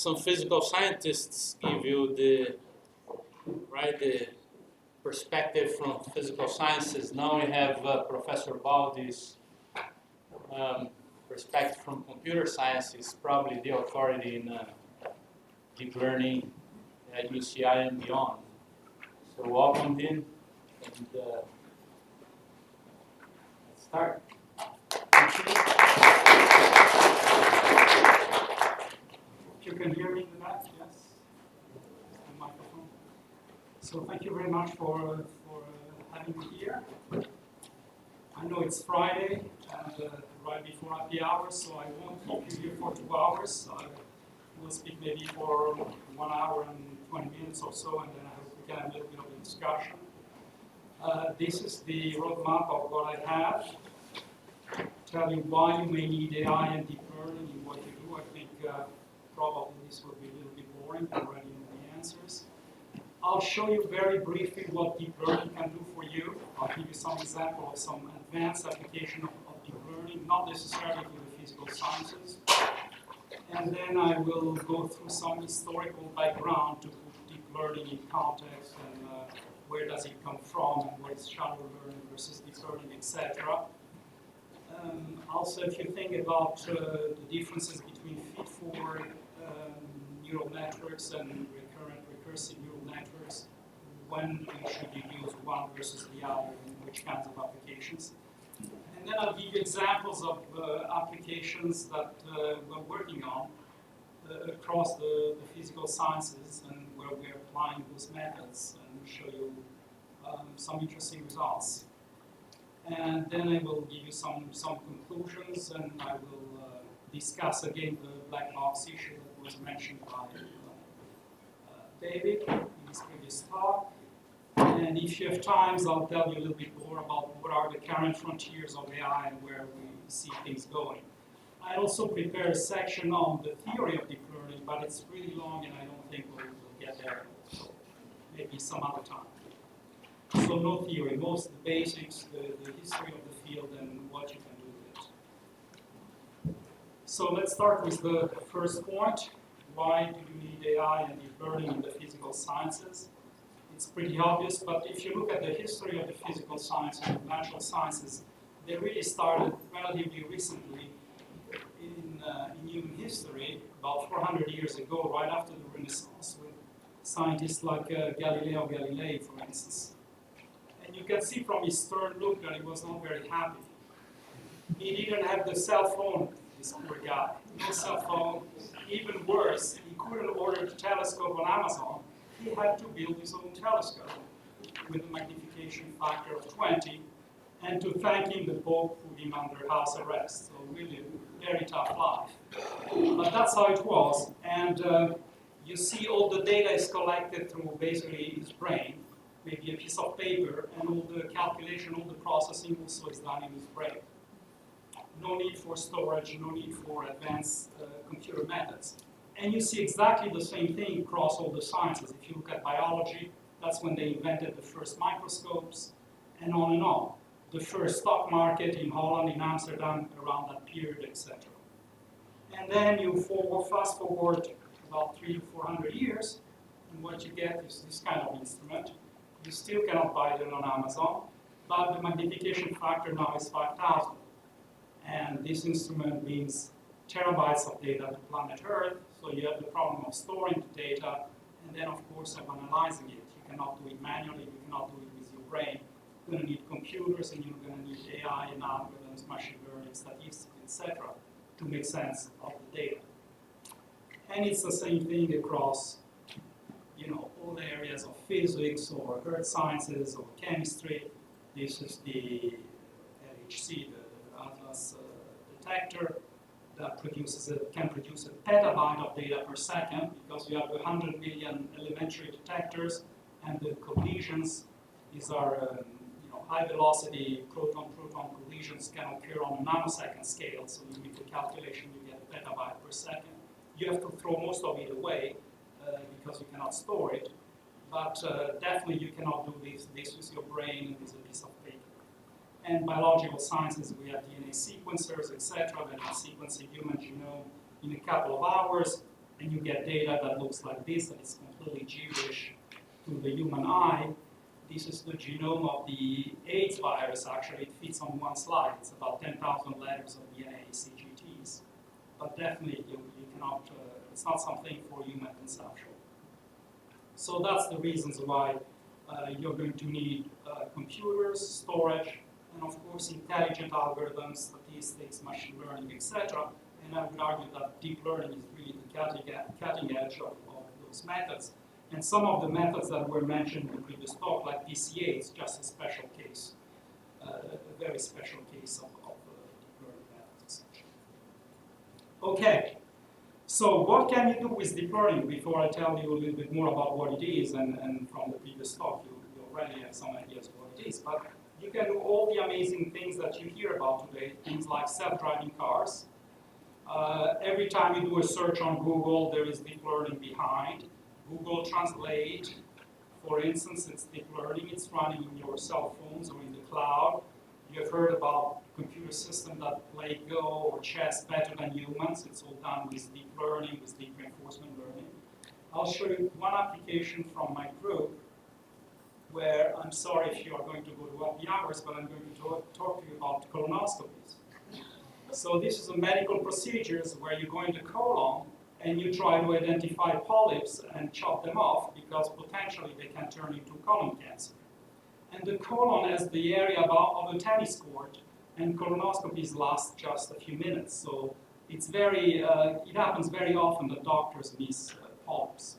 some physical scientists give you the perspective from physical sciences. Now we have Professor Baldi's perspective from computer science. Is probably the authority in deep learning at UCI and beyond. So welcome him, and let's start. You can hear me in the back, yes? The microphone. So thank you very much for having me here. I know it's Friday and right before happy hours, so I won't keep you here for 2 hours. I will speak maybe for 1 hour and 20 minutes or so, and then I hope we can have a little bit of a discussion. This is the roadmap of what I have. Tell you why you may need AI and deep learning in what you do. I think probably this will be a little bit boring. I already know the answers. I'll show you very briefly what deep learning can do for you. I'll give you some example of some advanced application of deep learning, not necessarily to the physical sciences. And then I will go through some historical background to put deep learning in context and where does it come from and what is shallow learning versus deep learning, etc. Also, if you think about the differences between feed-forward neural networks and recursive neural networks, when should you use one versus the other and which kinds of applications? And then I'll give you examples of applications that we're working on across the physical sciences and where we're applying those methods and show you some interesting results. And then I will give you some conclusions, and I will discuss again the black box issue that was mentioned by David in his previous talk. And if you have time, I'll tell you a little bit more about what are the current frontiers of AI and where we see things going. I also prepared a section on the theory of deep learning, but it's really long and I don't think we'll get there. So maybe some other time. So no theory, most of the basics, the history of the field and what you can do with it. So let's start with the first point. Why do you need AI and deep learning in the physical sciences? It's pretty obvious, but if you look at the history of the physical sciences and natural sciences, they really started relatively recently in human history, about 400 years ago, right after the Renaissance, with scientists like Galileo Galilei, for instance. And you can see from his stern look that he was not very happy. He didn't have the cell phone, this poor guy. No cell phone. Even worse, he couldn't order the telescope on Amazon. He had to build his own telescope with a magnification factor of 20. And to thank him, the Pope put him under house arrest. So really a very tough life. But that's how it was. And you see all the data is collected through basically his brain. Maybe a piece of paper, and all the calculation, all the processing also is done in his brain. No need for storage, no need for advanced computer methods. And you see exactly the same thing across all the sciences. If you look at biology, that's when they invented the first microscopes, and on and on. The first stock market in Holland, in Amsterdam, around that period, etc. And then you fast forward about 300 to 400 years, and what you get is this kind of instrument. You still cannot buy them on Amazon, but the magnification factor now is 5,000. And this instrument means terabytes of data to planet Earth, so you have the problem of storing the data, and then of course of analyzing it. You cannot do it manually, you cannot do it with your brain. You're going to need computers, and you're going to need AI and algorithms, machine learning, statistics, etc. to make sense of the data. And it's the same thing across all the areas of physics or earth sciences or chemistry. This is the LHC, the Atlas detector that can produce a petabyte of data per second because we have 100 million elementary detectors, and the collisions, these are high velocity proton-proton collisions can occur on a nanosecond scale, so you make the calculation, you get a petabyte per second. You have to throw most of it away because you cannot store it, but definitely you cannot do this with your brain and with a piece of paper. And biological sciences, we have DNA sequencers, etc., that are sequencing human genome in a couple of hours, and you get data that looks like this, and it's completely gibberish to the human eye. This is the genome of the AIDS virus, actually. It fits on one slide. It's about 10,000 letters of DNA, CGTs. But definitely, you cannot, it's not something for human consumption. So that's the reasons why you're going to need computers, storage, and of course intelligent algorithms, statistics, machine learning, etc. And I would argue that deep learning is really the cutting edge of those methods. And some of the methods that were mentioned in the previous talk, like PCA, is just a special case, a very special case of deep learning methods. Okay, so what can you do with deep learning? Before I tell you a little bit more about what it is, and from the previous talk, you already have some ideas of what it is, but you can do all the amazing things that you hear about today, things like self-driving cars. Every time you do a search on Google, there is deep learning behind. Google Translate, for instance, it's deep learning. It's running in your cell phones or in the cloud. You have heard about computer systems that play Go or chess better than humans. It's all done with deep learning, with deep reinforcement learning. I'll show you one application from my group where, I'm sorry if you are going to go to happy hours, but I'm going to talk to you about colonoscopies. So this is a medical procedures where you go in the colon and you try to identify polyps and chop them off because potentially they can turn into colon cancer. And the colon is the area of a tennis court, and colonoscopies last just a few minutes. So it's it happens very often that doctors miss polyps.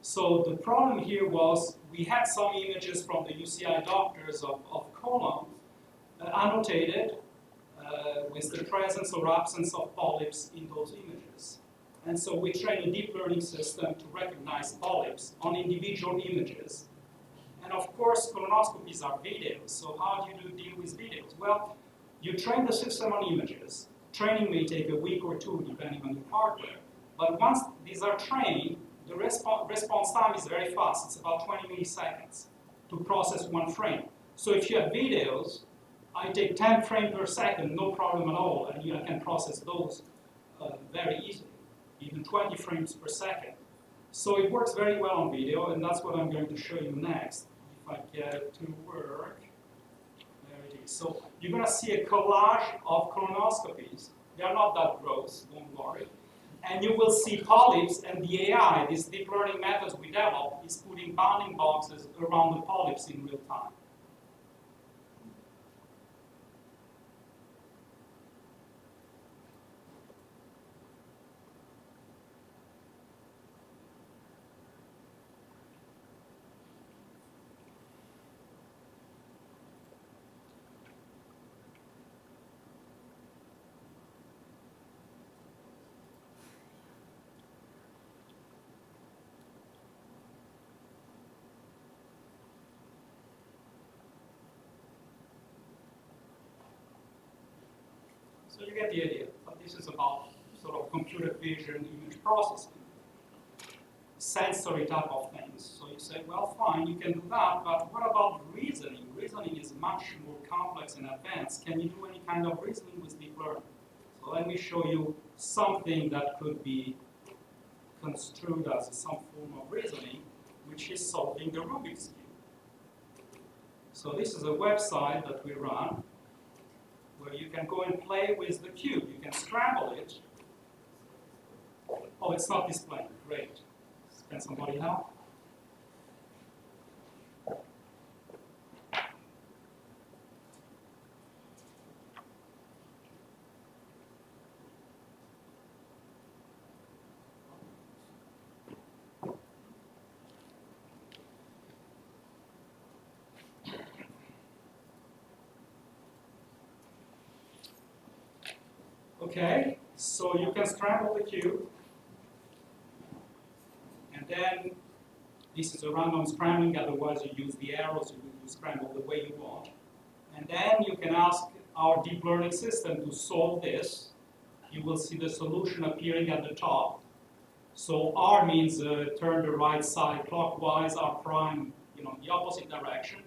So the problem here was we had some images from the UCI doctors of colon annotated with the presence or absence of polyps in those images. And so we trained a deep learning system to recognize polyps on individual images. And of course, colonoscopies are videos. So how do you deal with videos? Well, you train the system on images. Training may take a week or two, depending on the hardware. But once these are trained, the response time is very fast. It's about 20 milliseconds to process one frame. So if you have videos, I take 10 frames per second, no problem at all, and I can process those very easily, even 20 frames per second. So it works very well on video, and that's what I'm going to show you next. If I get it to work, there it is. So you're going to see a collage of colonoscopies. They are not that gross, don't worry. And you will see polyps, and the AI, these deep learning methods we developed, is putting bounding boxes around the polyps in real time. So you get the idea. But this is about sort of computer vision, image processing, sensory type of things. So you say, well, fine, you can do that, but what about reasoning? Reasoning is much more complex and advanced. Can you do any kind of reasoning with deep learning? So let me show you something that could be construed as some form of reasoning, which is solving the Rubik's Cube. So this is a website that we run, where you can go and play with the cube. You can scramble it. Oh, it's not displaying. Great. Can somebody help? Okay, so you can scramble the cube, and then this is a random scrambling, otherwise you use the arrows, you scramble the way you want. And then you can ask our deep learning system to solve this. You will see the solution appearing at the top. So R means turn the right side clockwise, R prime, the opposite direction.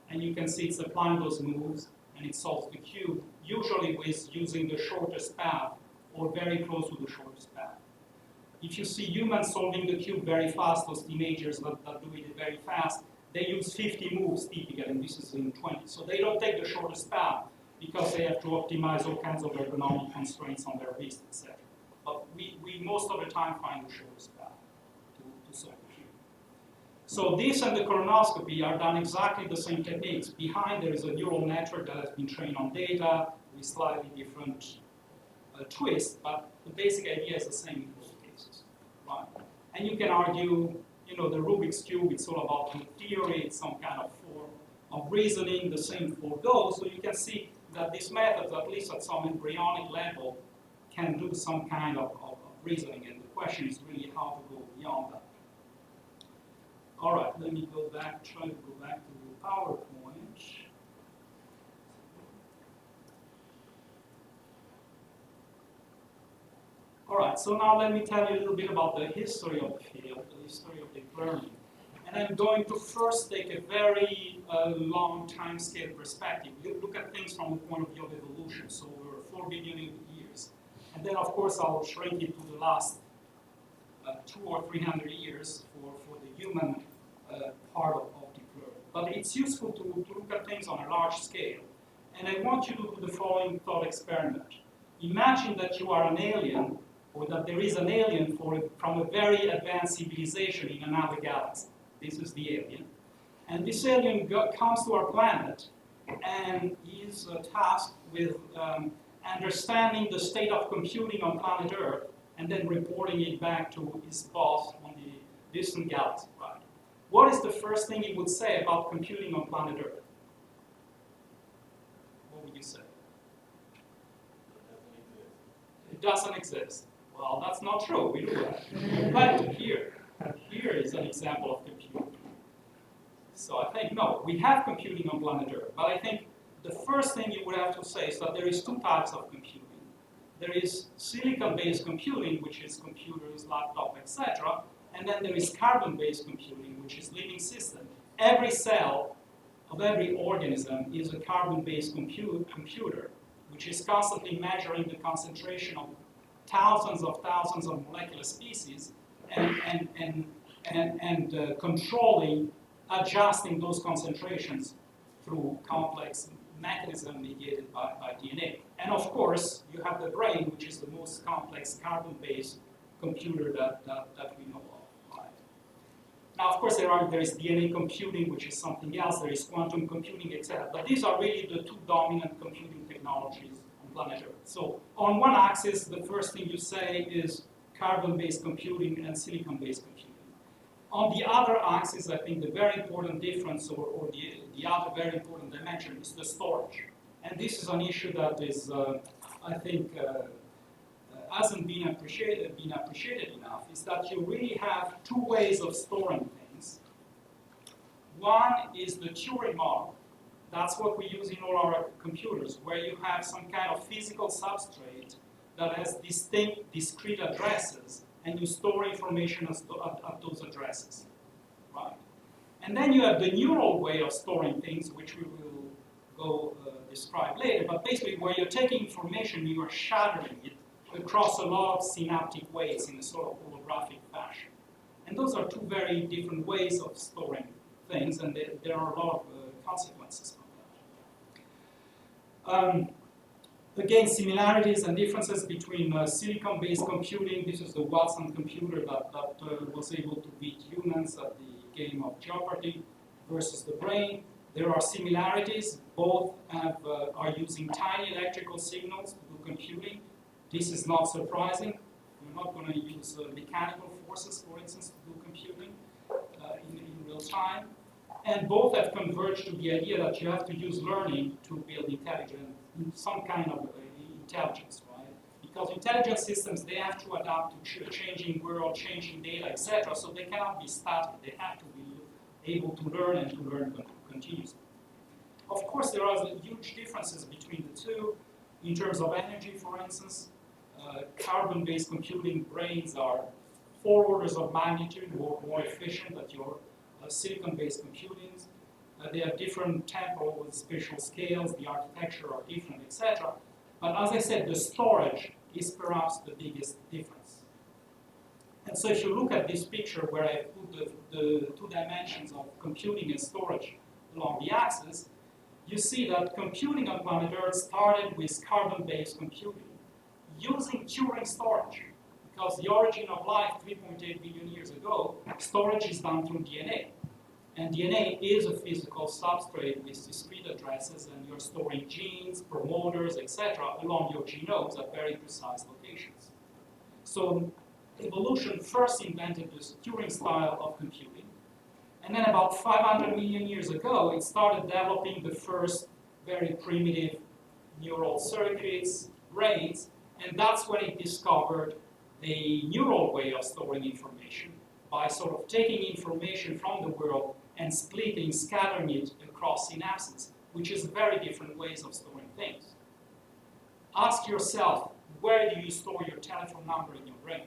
And you can see it's applying those moves, and it solves the cube, usually with using the shortest path or very close to the shortest path. If you see humans solving the cube very fast, those teenagers that do it very fast, they use 50 moves typically, and this is in 20. So they don't take the shortest path because they have to optimize all kinds of ergonomic constraints on their wrist, etc. But we most of the time find the shortest path to solve the cube. So this and the colonoscopy are done exactly the same techniques. Behind there is a neural network that has been trained on data with slightly different twists, but the basic idea is the same in both cases, right? And you can argue, you know, the Rubik's Cube, it's all about the theory, it's some kind of form of reasoning, the same for those. So you can see that these methods, at least at some embryonic level, can do some kind of reasoning, and the question is really how to go beyond that. All right, let me go back, try to go back to the PowerPoint. All right, so now let me tell you a little bit about the history of the field, the history of deep learning. And I'm going to first take a very long time scale perspective. You look at things from the point of view of evolution, so over 4 billion years. And then, of course, I'll shrink it to the last 200 or 300 years for the human part of deep learning. But it's useful to look at things on a large scale. And I want you to do the following thought experiment. Imagine that you are an alien, or that there is an alien from a very advanced civilization in another galaxy. This is the alien. And this alien comes to our planet and is tasked with understanding the state of computing on planet Earth and then reporting it back to his boss on the distant galaxy, right? What is the first thing he would say about computing on planet Earth? What would you say? It doesn't exist. Well, that's not true. We do that. But here is an example of computing. So I think, no, we have computing on planet Earth. But I think the first thing you would have to say is that there is 2 types of computing. There is silicon-based computing, which is computers, laptop, etc. And then there is carbon-based computing, which is living system. Every cell of every organism is a carbon-based computer, which is constantly measuring the concentration of thousands of molecular species and controlling, adjusting those concentrations through complex mechanism mediated by DNA. And of course, you have the brain, which is the most complex carbon-based computer that we know of. Right? Now, of course, there is DNA computing, which is something else. There is quantum computing, etc. But these are really the 2 dominant computing technologies on planet Earth. So on one axis, the first thing you say is carbon-based computing and silicon-based computing. On the other axis, I think the very important difference, or the other very important dimension, is the storage. And this is an issue that is, I think, hasn't been appreciated enough, is that you really have 2 ways of storing things. One is the Turing model. That's what we use in all our computers, where you have some kind of physical substrate that has distinct, discrete addresses, and you store information at those addresses, right? And then you have the neural way of storing things, which we will go describe later, but basically where you're taking information, you are shattering it across a lot of synaptic weights in a sort of holographic fashion. And those are 2 very different ways of storing things, and there are a lot of consequences from that. Again, similarities and differences between silicon-based computing. This is the Watson computer that was able to beat humans at the game of Jeopardy, versus the brain. There are similarities. Both are using tiny electrical signals to do computing. This is not surprising. We're not going to use mechanical forces, for instance, to do computing in real time. And both have converged to the idea that you have to use learning to build some kind of intelligence, right? Because intelligent systems, they have to adapt to changing world, changing data, etc. So they cannot be static. They have to be able to learn and to learn continuously. Of course, there are huge differences between the 2 in terms of energy, for instance. Carbon-based computing brains are 4 orders of magnitude more efficient than your silicon-based computing. They have different temporal and spatial scales, the architecture are different, etc. But as I said, the storage is perhaps the biggest difference. And so if you look at this picture where I put the 2 dimensions of computing and storage along the axis, you see that computing on planet Earth started with carbon-based computing, using Turing storage. Because the origin of life 3.8 billion years ago, storage is done through DNA. And DNA is a physical substrate with discrete addresses, and you're storing genes, promoters, etc. along your genomes at very precise locations. So evolution first invented this Turing style of computing. And then about 500 million years ago, it started developing the first very primitive neural circuits, brains, and that's when it discovered the neural way of storing information by sort of taking information from the world and splitting, scattering it across synapses, which is very different ways of storing things. Ask yourself, where do you store your telephone number in your brain?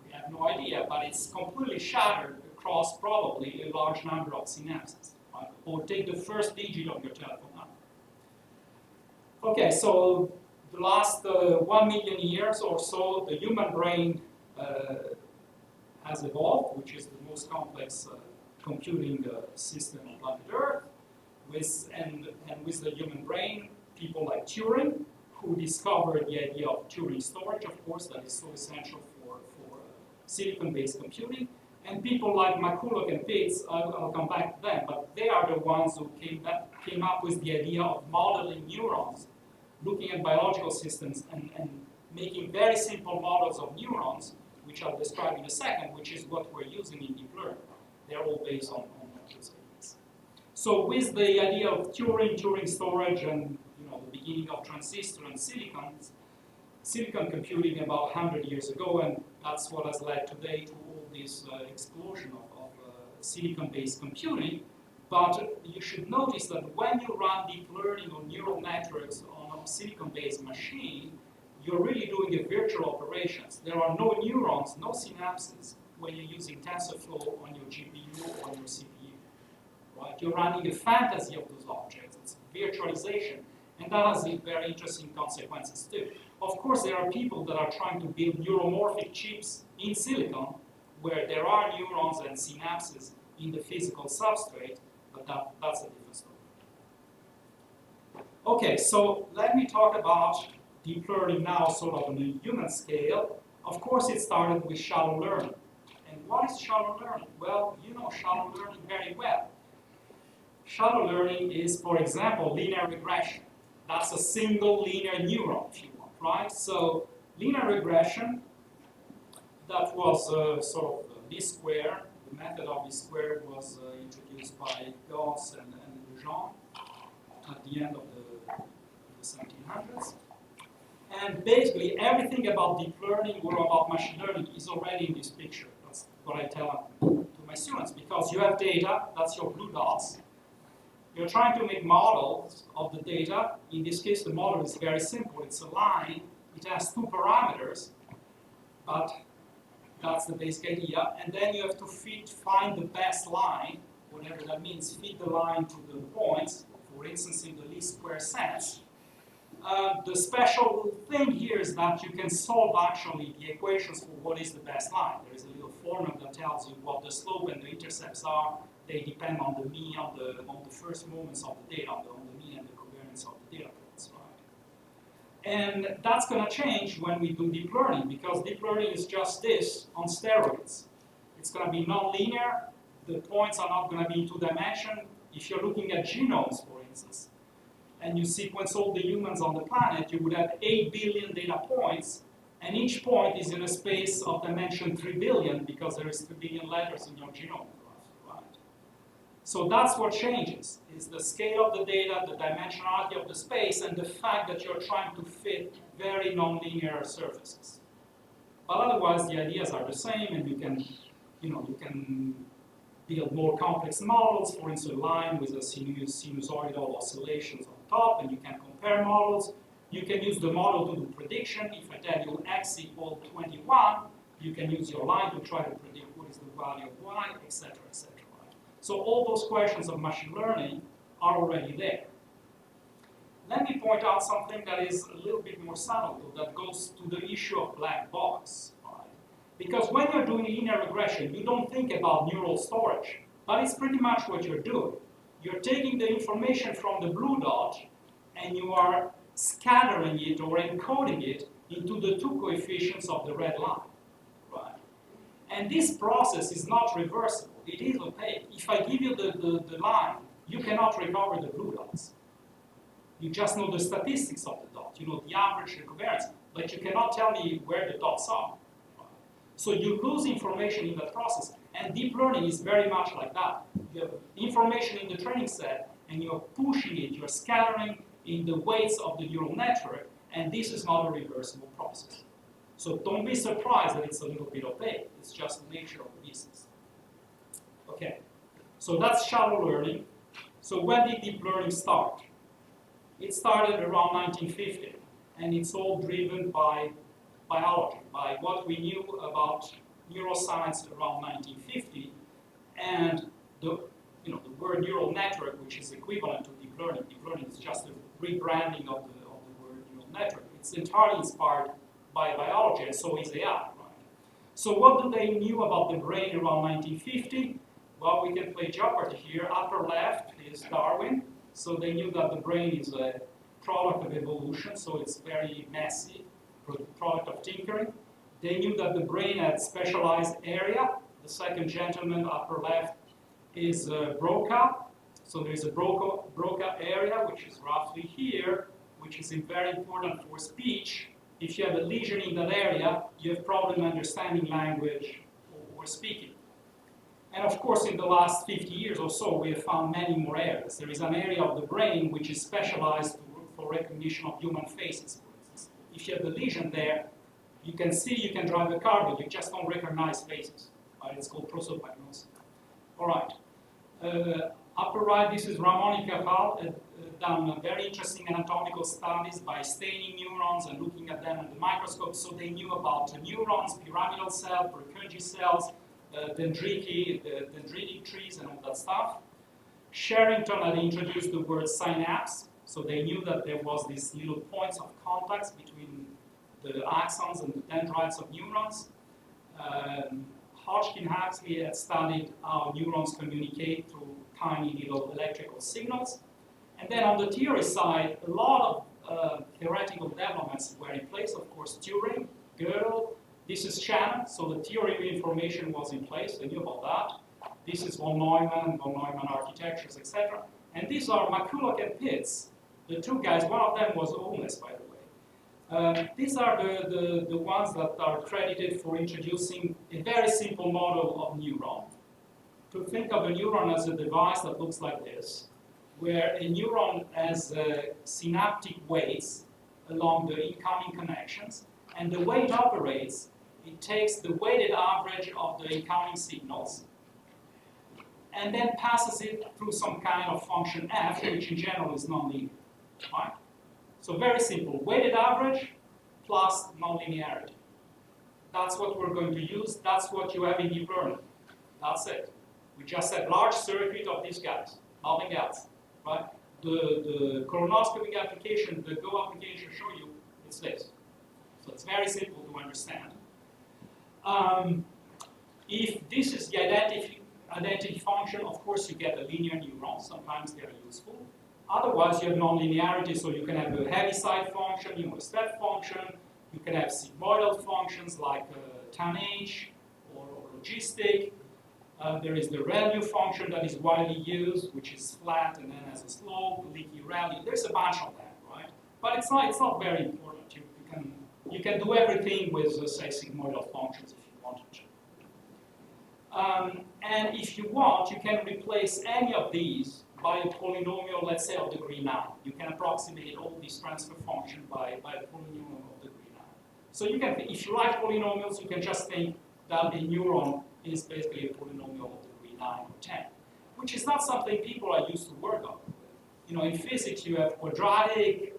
We have no idea, but it's completely shattered across probably a large number of synapses. Right? Or take the first digit of your telephone number. Okay, so the last 1 million years or so, the human brain has evolved, which is the most complex computing system on planet Earth. With the human brain, people like Turing, who discovered the idea of Turing storage, of course, that is so essential for silicon-based computing, and people like McCulloch and Pitts, I'll come back to them, but they are the ones who came up with the idea of modeling neurons, looking at biological systems and making very simple models of neurons, which I'll describe in a second, which is what we're using in deep learning. They're all based on those ideas. So with the idea of Turing storage, and the beginning of transistor and silicon computing about 100 years ago, and that's what has led today to all this explosion of silicon-based computing. But you should notice that when you run deep learning or neural networks on a silicon-based machine, you're really doing a virtual operations. There are no neurons, no synapses when you're using TensorFlow on your GPU or on your CPU. Right? You're running a fantasy of those objects. It's virtualization. And that has very interesting consequences too. Of course, there are people that are trying to build neuromorphic chips in silicon where there are neurons and synapses in the physical substrate, but that's a different story. Okay, so let me talk about deep learning now sort of on a human scale. Of course, it started with shallow learning. And what is shallow learning? Well, you know shallow learning very well. Shallow learning is, for example, linear regression. That's a single linear neuron, if you want, right? So linear regression, that was sort of least square. The method of least square was introduced by Gauss and Lejeune at the end of the 1700s. And basically, everything about deep learning or about machine learning is already in this picture. That's what I tell to my students, because you have data, that's your blue dots. You're trying to make models of the data. In this case, the model is very simple. It's a line. It has 2 parameters, but that's the basic idea. And then you have to find the best line, whatever that means, feed the line to the points, for instance, in the least square sense. The special thing here is that you can solve actually the equations for what is the best line. There is a little formula that tells you what the slope and the intercepts are. They depend on the mean, on the first moments of the data, on the mean and the covariance of the data points, right? And that's going to change when we do deep learning, because deep learning is just this on steroids. It's going to be non-linear. The points are not going to be in 2 dimensions. If you're looking at genomes, for instance, and you sequence all the humans on the planet, you would have 8 billion data points, and each point is in a space of dimension 3 billion, because there is 3 billion letters in your genome. So that's what changes, is the scale of the data, the dimensionality of the space, and the fact that you're trying to fit very nonlinear surfaces. But otherwise, the ideas are the same, and you can build more complex models, for instance, a line with a sinusoidal oscillations on top, and you can compare models. You can use the model to do prediction. If I tell you x equals 21, you can use your line to try to predict what is the value of y, etc., etc. So all those questions of machine learning are already there. Let me point out something that is a little bit more subtle, that goes to the issue of black box. Right? Because when you're doing linear regression, you don't think about neural storage, but it's pretty much what you're doing. You're taking the information from the blue dot, and you are scattering it or encoding it into the two coefficients of the red line. Right? And this process is not reversible. It is opaque. If I give you the line, you cannot recover the blue dots. You just know the statistics of the dot. You know the average, the covariance, but you cannot tell me where the dots are. Right? So you lose information in that process. And deep learning is very much like that. You have information in the training set, and you're pushing it, you're scattering in the weights of the neural network, and this is not a reversible process. So don't be surprised that it's a little bit opaque. It's just the nature of the business. Okay, so that's shallow learning. So when did deep learning start? It started around 1950, and it's all driven by biology, by what we knew about neuroscience around 1950, and the word neural network, which is equivalent to deep learning. Deep learning is just a rebranding of the word neural network. It's entirely inspired by biology, and so is AI. Right? So what do they knew about the brain around 1950? Well, we can play Jeopardy here. Upper left is Darwin. So they knew that the brain is a product of evolution, so it's very messy, product of tinkering. They knew that the brain had specialized area. The second gentleman, upper left, is Broca. So there's a Broca area, which is roughly here, which is very important for speech. If you have a lesion in that area, you have problem understanding language or speaking. And of course, in the last 50 years or so, we have found many more areas. There is an area of the brain which is specialized for recognition of human faces, for instance. If you have the lesion there, you can see, you can drive a car, but you just don't recognize faces. Right? It's called prosopagnosia. All right. Upper right, this is Ramon and Cajal, done very interesting anatomical studies by staining neurons and looking at them under the microscope. So they knew about neurons, pyramidal cells, Purkinje cells, dendritic trees, and all that stuff. Sherrington had introduced the word synapse, so they knew that there was these little points of contacts between the axons and the dendrites of neurons. Hodgkin-Huxley had studied how neurons communicate through tiny little electrical signals. And then on the theory side, a lot of theoretical developments were in place. Of course, Turing, Gödel. This is Shannon, so the theory of information was in place. They knew about that. This is von Neumann architectures, etc. And these are McCulloch and Pitts, the two guys. One of them was Olness, by the way. These are the ones that are credited for introducing a very simple model of neuron. To think of a neuron as a device that looks like this, where a neuron has synaptic weights along the incoming connections, and the way it operates, it takes the weighted average of the incoming signals and then passes it through some kind of function f, which in general is nonlinear. Right? So very simple, weighted average plus nonlinearity. That's what we're going to use. That's what you have in deep learning. That's it. We just have large circuit of these guys, nothing else. Right? The colonoscopy application, the Go application show you, it's this. So it's very simple to understand. If this is the identity function, of course you get a linear neuron. Sometimes they are useful. Otherwise, you have nonlinearity, so you can have a Heaviside function, a step function. You can have sigmoidal functions like tanh or logistic. There is the ReLU function that is widely used, which is flat and then has a slope, leaky ReLU. There's a bunch of them, right? But it's not very important. You can do everything with, say, sigmoidal functions if you wanted to. And if you want, you can replace any of these by a polynomial, let's say, of degree 9. You can approximate all these transfer functions by a polynomial of degree 9. So you can, if you like polynomials, you can just think that a neuron is basically a polynomial of degree 9 or 10, which is not something people are used to work on. In physics, you have quadratic,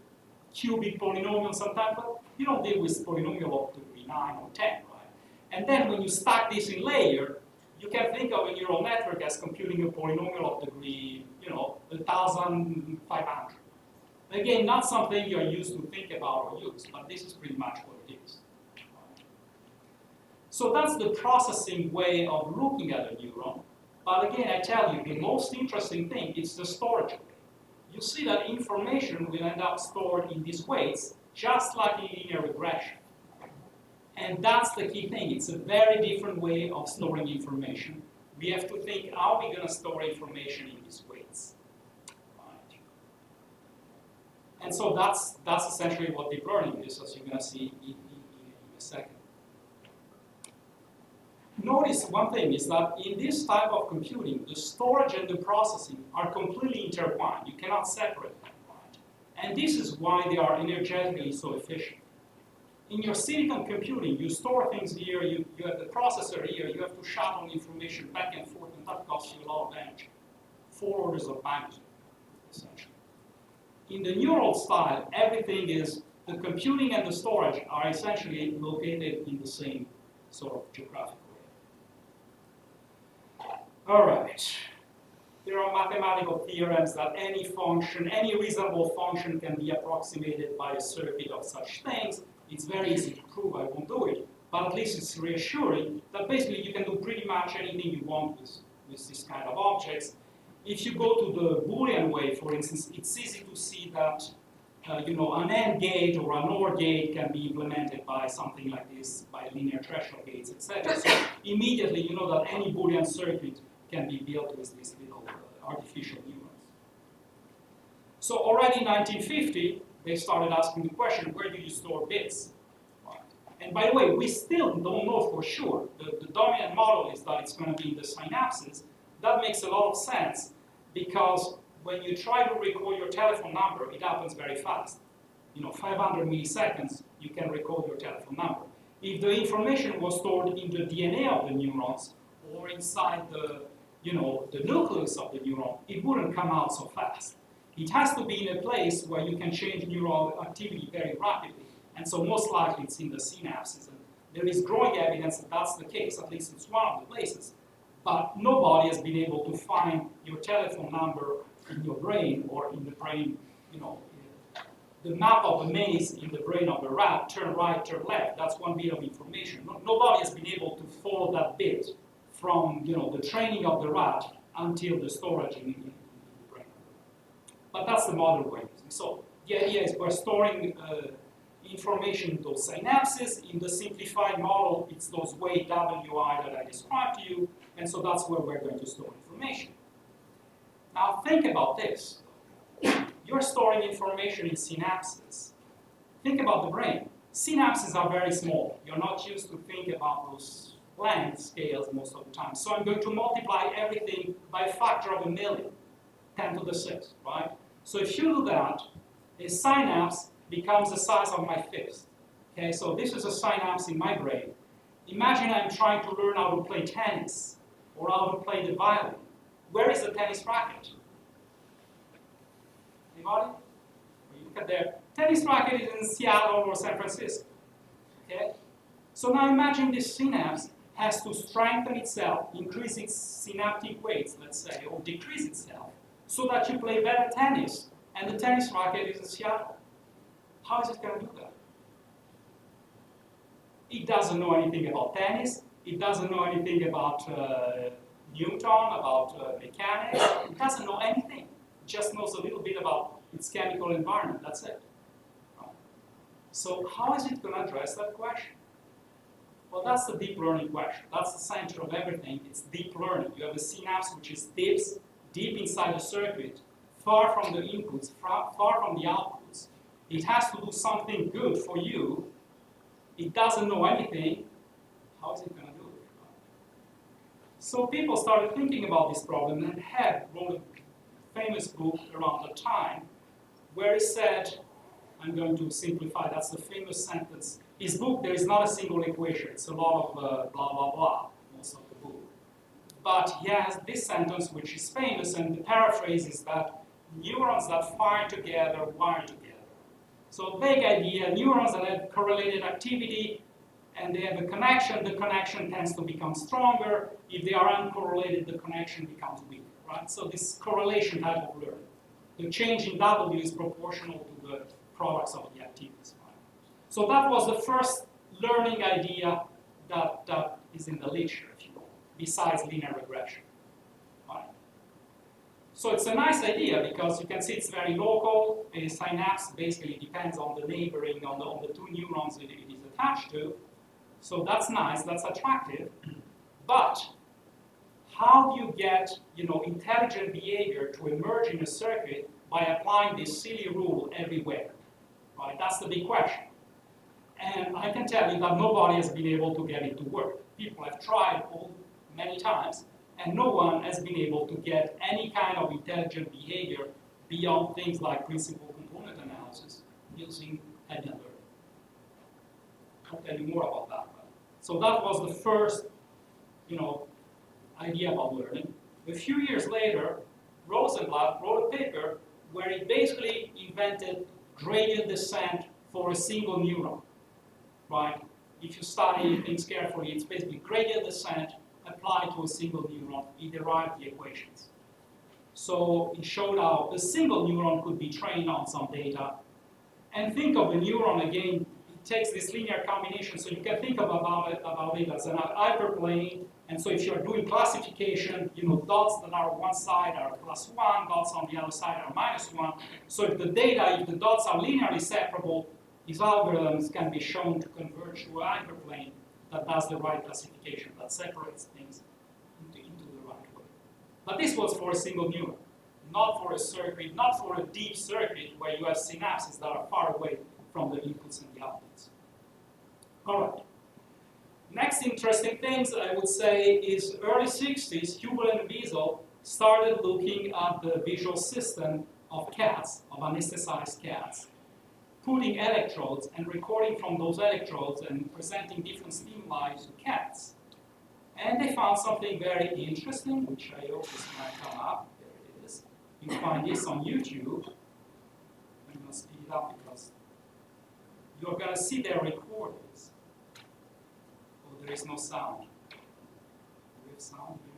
cubic polynomials sometimes, but you don't deal with polynomial of degree 9 or 10, right? And then when you stack this in layer, you can think of a neural network as computing a polynomial of degree, 1,500. Again, not something you're used to think about or use, but this is pretty much what it is. So that's the processing way of looking at a neuron. But again, I tell you, the most interesting thing is the storage way. You see that information will end up stored in these ways, just like in linear regression. And that's the key thing. It's a very different way of storing information. We have to think, how are we going to store information in these weights? Right. And so that's essentially what deep learning is, as you're going to see in a second. Notice one thing is that in this type of computing, the storage and the processing are completely intertwined. You cannot separate them. Right? And this is why they are energetically so efficient. In your silicon computing, you store things here, you have the processor here, you have to shuttle information back and forth, and that costs you a lot of energy. 4 orders of magnitude, essentially. In the neural style, everything is, the computing and the storage are essentially located in the same sort of geographical area. All right. There are mathematical theorems that any function, any reasonable function can be approximated by a circuit of such things. It's very easy to prove, I won't do it, but at least it's reassuring that basically you can do pretty much anything you want with this kind of objects. If you go to the Boolean way, for instance, it's easy to see that an AND gate or an OR gate can be implemented by something like this, by linear threshold gates, etc. So immediately you know that any Boolean circuit can be built with these little artificial neurons. So already in 1950, they started asking the question, where do you store bits? Right. And by the way, we still don't know for sure. The dominant model is that it's going to be in the synapses. That makes a lot of sense because when you try to recall your telephone number, it happens very fast. 500 milliseconds, you can recall your telephone number. If the information was stored in the DNA of the neurons or inside the nucleus of the neuron, it wouldn't come out so fast. It has to be in a place where you can change neural activity very rapidly. And so most likely it's in the synapses. And there is growing evidence that that's the case, at least it's one of the places. But nobody has been able to find your telephone number in your brain or in the brain, the map of the maze in the brain of the rat, turn right, turn left, that's one bit of information. Nobody has been able to follow that bit from the training of the rat until the storage in the brain. But that's the model we're using. So the idea is we're storing information in those synapses. In the simplified model, it's those weight WI that I described to you, and so that's where we're going to store information. Now think about this. You're storing information in synapses. Think about the brain. Synapses are very small. You're not used to think about those length scales most of the time. So I'm going to multiply everything by a factor of 1,000,000, 10 to the 6, right? So if you do that, a synapse becomes the size of my fist. Okay, so this is a synapse in my brain. Imagine I'm trying to learn how to play tennis or how to play the violin. Where is the tennis racket? Anybody? Well, you look at there. Tennis racket is in Seattle or San Francisco. Okay? So now imagine this synapse has to strengthen itself, increase its synaptic weights, let's say, or decrease itself, so that you play better tennis, and the tennis racket is in Seattle. How is it going to do that? It doesn't know anything about tennis. It doesn't know anything about Newton, about mechanics. It doesn't know anything. It just knows a little bit about its chemical environment. That's it. So how is it going to address that question? Well, that's the deep learning question. That's the center of everything. It's deep learning. You have a synapse which is deep inside the circuit, far from the inputs, far from the outputs. It has to do something good for you. It doesn't know anything. How is it going to do it? So people started thinking about this problem, and Head wrote a famous book around the time where he said, I'm going to simplify, that's the famous sentence. His book, there is not a single equation. It's a lot of blah, blah, blah, most of the book. But he has this sentence, which is famous, and the paraphrase is that neurons that fire together wire together. So vague idea, neurons that have correlated activity, and they have a connection, the connection tends to become stronger. If they are uncorrelated, the connection becomes weaker, right? So this correlation type of learning. the change in W is proportional to the products of the activities. Right? So that was the first learning idea that is in the literature, if you will, besides linear regression. Right? So it's a nice idea because you can see it's very local. A synapse basically depends on the neighboring, on the two neurons it is attached to. So that's nice, that's attractive. But how do you get intelligent behavior to emerge in a circuit by applying this silly rule everywhere? Right? That's the big question. And I can tell you that nobody has been able to get it to work. People have tried many times, and no one has been able to get any kind of intelligent behavior beyond things like principal component analysis using heavy learning. I'll tell you more about that. So that was the first, idea about learning. A few years later, Rosenblatt wrote a paper where he basically invented gradient descent for a single neuron. Right? If you study things carefully, it's basically gradient descent applied to a single neuron. He derived the equations. So he showed how a single neuron could be trained on some data. And think of a neuron again. It takes this linear combination, so you can think about it as an hyperplane. And so if you're doing classification, dots that are on one side are +1, dots on the other side are -1. So if the dots are linearly separable, these algorithms can be shown to converge to a hyperplane that does the right classification, that separates things into the right way. But this was for a single neuron, not for a circuit, not for a deep circuit where you have synapses that are far away from the inputs and the outputs. All right. Next interesting things I would say is early 60s, Hubel and Wiesel started looking at the visual system of cats, of anesthetized cats, putting electrodes and recording from those electrodes and presenting different stimuli to cats. And they found something very interesting, which I hope is going to come up. There it is. You find this on YouTube. I'm going to speed it up because you're going to see their recordings. Oh, there is no sound. Do we have sound here?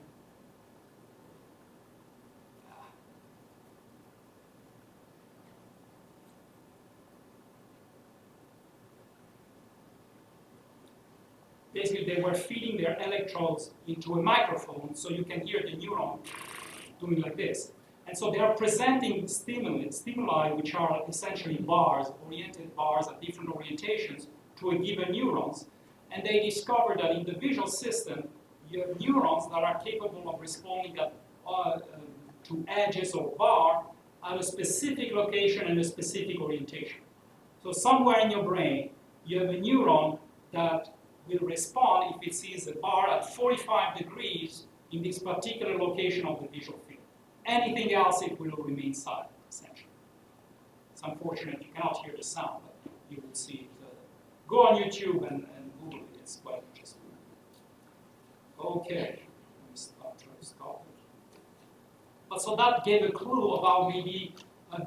Basically, they were feeding their electrodes into a microphone so you can hear the neuron doing like this. And so they are presenting stimuli which are essentially bars, oriented bars at different orientations to a given neurons. And they discovered that in the visual system, you have neurons that are capable of responding to edges of bar at a specific location and a specific orientation. So somewhere in your brain, you have a neuron that will respond if it sees a bar at 45 degrees in this particular location of the visual field. Anything else, it will remain silent, essentially. It's unfortunate you cannot hear the sound, but you will see it. Go on YouTube and Google it. It's quite interesting. Okay. Let me stop it. But so that gave a clue about maybe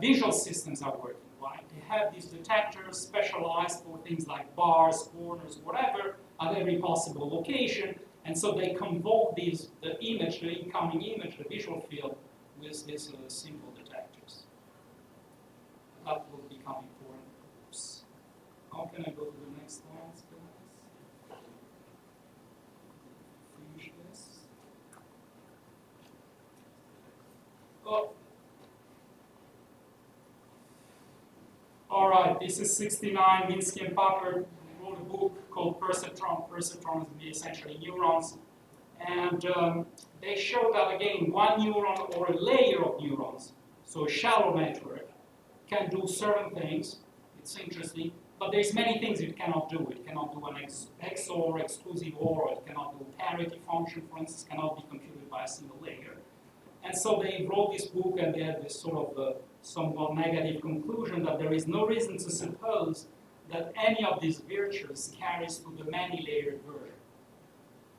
visual systems are working, right? They have these detectors specialized for things like bars, corners, whatever, at every possible location. And so they convoke the image, the incoming image, the visual field, with these simple detectors. That will become important. Oops. How can I go to the next slides, guys? Finish this. Oh. All right, this is 69. Minsky and Papert wrote a book called Perceptron. Perceptrons are essentially neurons. And they show that, again, one neuron or a layer of neurons, so a shallow network, can do certain things. It's interesting. But there's many things it cannot do. It cannot do an XOR, exclusive OR. It cannot do a parity function, for instance, cannot be computed by a single layer. And so they wrote this book, and they had this sort of somewhat negative conclusion that there is no reason to suppose that any of these virtues carries to the many-layered version.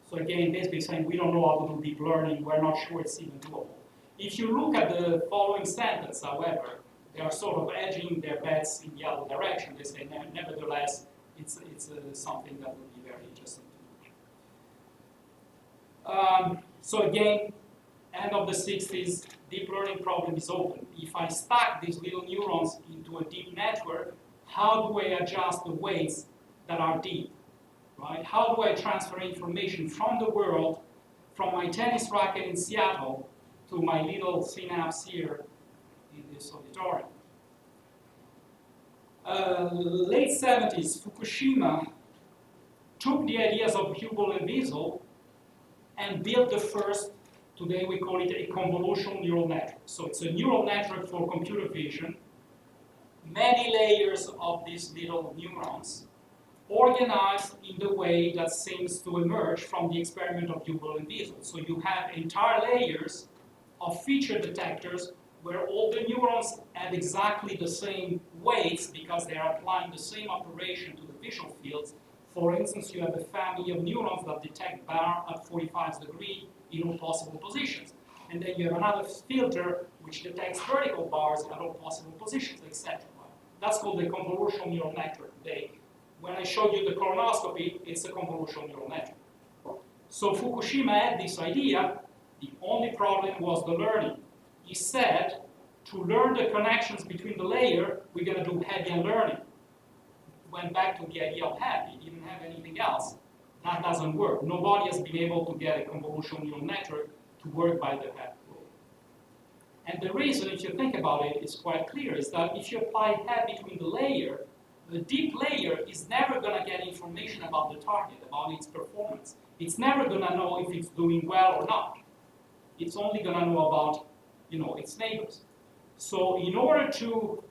So again, basically saying we don't know how to do deep learning, we're not sure it's even doable. If you look at the following sentence, however, they are sort of edging their bets in the other direction. They say, nevertheless, it's something that would be very interesting to look at. So again, end of the 60s, deep learning problem is open. If I stack these little neurons into a deep network, how do I adjust the weights that are deep, right? How do I transfer information from the world, from my tennis racket in Seattle, to my little synapse here in this auditorium? Late 70s, Fukushima took the ideas of Hubel and Wiesel and built the first, today we call it a convolutional neural network. So it's a neural network for computer vision, many layers of these little neurons, organized in the way that seems to emerge from the experiment of Hubel and Wiesel. So you have entire layers of feature detectors where all the neurons have exactly the same weights because they are applying the same operation to the visual fields. For instance, you have a family of neurons that detect bar at 45 degrees in all possible positions. And then you have another filter which detects vertical bars at all possible positions, etc. That's called the convolutional neural network. When I showed you the colonoscopy, it's a convolutional neural network. So Fukushima had this idea. The only problem was the learning. He said, to learn the connections between the layer, we're going to do Hebbian learning. Went back to the idea of Hebb. He didn't have anything else. That doesn't work. Nobody has been able to get a convolutional neural network to work by the Hebb rule. And the reason, if you think about it, is quite clear, is that if you apply Hebb between the layer, the deep layer is never going to get information about the target, about its performance. It's never going to know if it's doing well or not. It's only going to know about, its neighbors. So in order to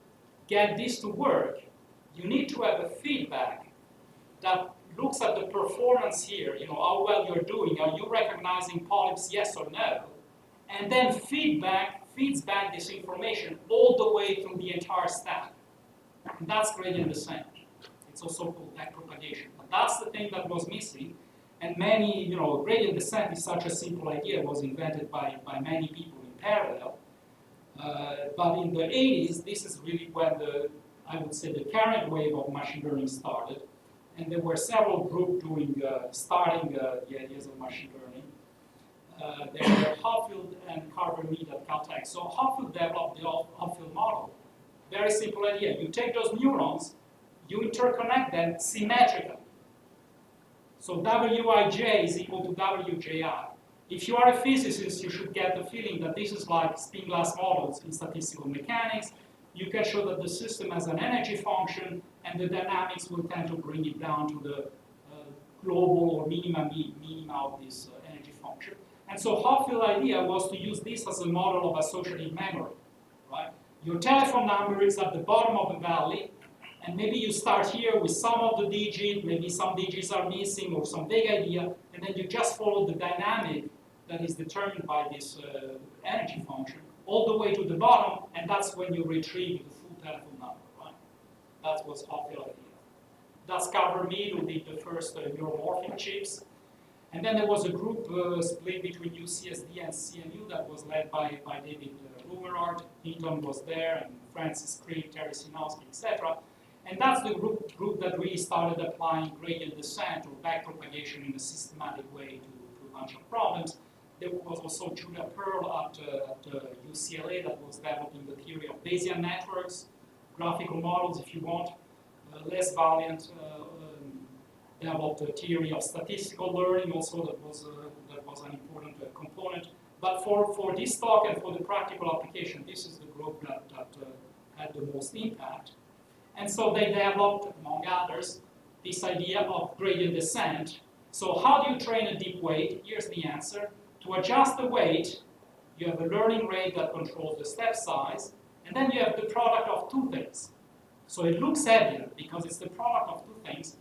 get this to work, you need to have a feedback that looks at the performance here, how well you're doing, are you recognizing polyps, yes or no, and then feeds back this information all the way through the entire stack. And that's gradient descent. It's also called backpropagation. But that's the thing that was missing. And many, gradient descent is such a simple idea. It was invented by many people in parallel. But in the 80s, this is really when I would say the current wave of machine learning started. And there were several groups starting the ideas of machine learning. There were Hopfield and Carver-Mead at Caltech. So Hopfield developed the Hopfield model. Very simple idea. You take those neurons, you interconnect them symmetrically. So Wij is equal to Wji. If you are a physicist, you should get the feeling that this is like spin glass models in statistical mechanics. You can show that the system has an energy function, and the dynamics will tend to bring it down to the global or minima of this energy function. And so Hopfield's idea was to use this as a model of associative memory, right? Your telephone number is at the bottom of the valley, and maybe you start here with some of the digits, maybe some digits are missing or some vague idea, and then you just follow the dynamic that is determined by this energy function all the way to the bottom, and that's when you retrieve the full telephone number, right? That was Hopfield's idea. That's Carver-Mead who did the first neuromorphic chips. And then there was a group split between UCSD and CMU that was led by David Rumerard. Hinton was there, and Francis Crick, Terry Sinowski, etc. And that's the group that really started applying gradient descent or backpropagation in a systematic way to a bunch of problems. There was also Julia Pearl at UCLA that was developing the theory of Bayesian networks, graphical models if you want. Les Valiant developed a theory of statistical learning also that was an important component. But for this talk and for the practical application, this is the group that had the most impact. And so they developed, among others, this idea of gradient descent. So how do you train a deep weight? Here's the answer. To adjust the weight, you have a learning rate that controls the step size, and then you have the product of two things. So it looks heavier because it's the product of two things.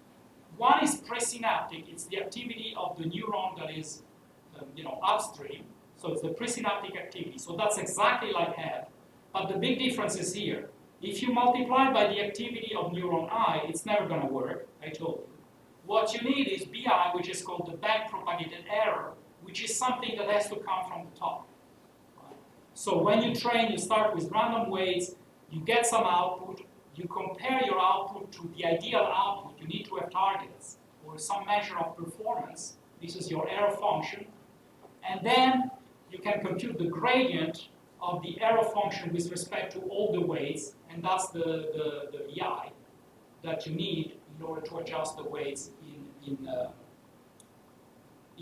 One is presynaptic. It's the activity of the neuron that is, upstream. So it's the presynaptic activity. So that's exactly like Hebb. But the big difference is here. If you multiply by the activity of neuron I, it's never going to work, I told you. What you need is BI, which is called the back-propagated error, which is something that has to come from the top. Right? So when you train, you start with random weights, you get some output, you compare your output to the ideal output. You need to have targets or some measure of performance. This is your error function. And then you can compute the gradient of the error function with respect to all the weights, and that's the VI that you need in order to adjust the weights in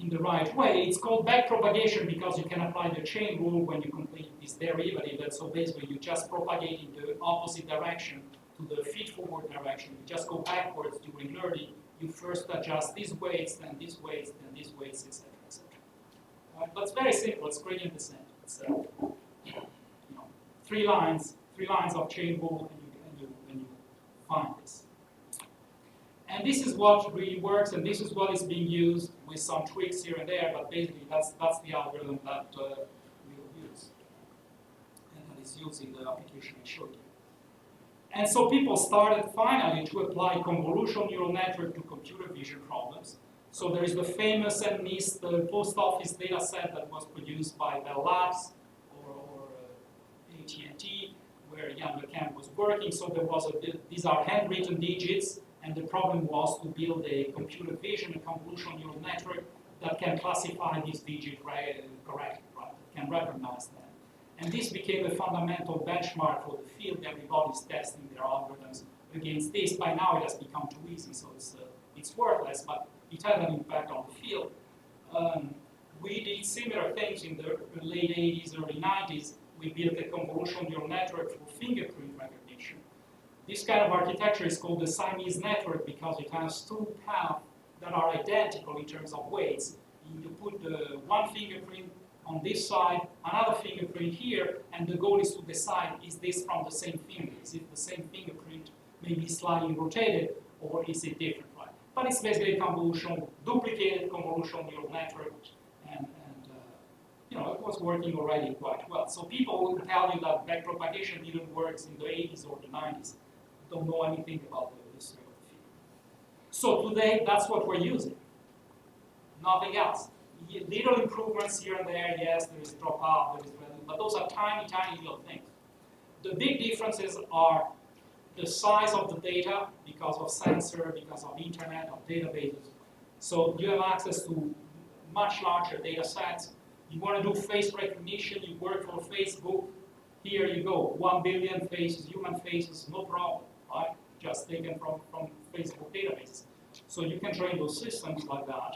the right way. It's called backpropagation because you can apply the chain rule when you complete this derivative, and so basically you just propagate in the opposite direction to the feed-forward direction. You just go backwards during learning. You first adjust these weights, then these weights, then these weights, etc., etc. But it's very simple. It's gradient descent. It's three lines of chain rule, and you find this. And this is what really works, and this is what is being used with some tweaks here and there. But basically, that's the algorithm that we'll use, and that is used in the application I showed you. And so people started finally to apply convolutional neural network to computer vision problems. So there is the famous and missed post office data set that was produced by Bell Labs or AT&T, where Jan LeCamp was working. So there was these are handwritten digits, and the problem was to build a computer vision, a convolutional neural network that can classify these digits correctly, right? That can recognize them. And this became a fundamental benchmark for the field. Everybody's testing their algorithms against this. By now it has become too easy, so it's worthless, but it had an impact on the field. We did similar things in the late 80s, early 90s. We built a convolutional neural network for fingerprint recognition. This kind of architecture is called the Siamese network because it has two paths that are identical in terms of weights. You put one fingerprint on this side, another fingerprint here, and the goal is to decide, is this from the same finger? Is it the same fingerprint, maybe slightly rotated, or is it different, right? But it's basically a duplicated convolutional neural network, and it was working already quite well. So people will tell you that backpropagation didn't work in the 80s or the 90s. Don't know anything about the history of the field. So today, that's what we're using. Nothing else. Little improvements here and there, yes, there is dropout, there is value, but those are tiny, tiny little things. The big differences are the size of the data because of sensor, because of internet, of databases. So you have access to much larger data sets. You want to do face recognition, you work for Facebook, here you go, 1 billion faces, human faces, no problem, right? Just taken from Facebook databases. So you can train those systems like that.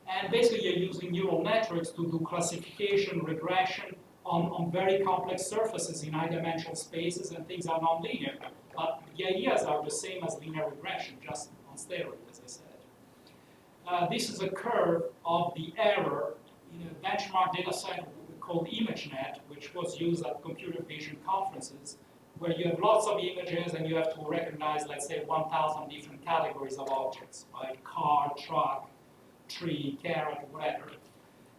And basically you're using neural networks to do classification, regression on very complex surfaces in high-dimensional spaces, and things are non-linear. But the ideas are the same as linear regression, just on steroids, as I said. This is a curve of the error in a benchmark data set called ImageNet, which was used at computer vision conferences, where you have lots of images and you have to recognize, let's say, 1,000 different categories of objects, like car, truck, tree, carrot, whatever.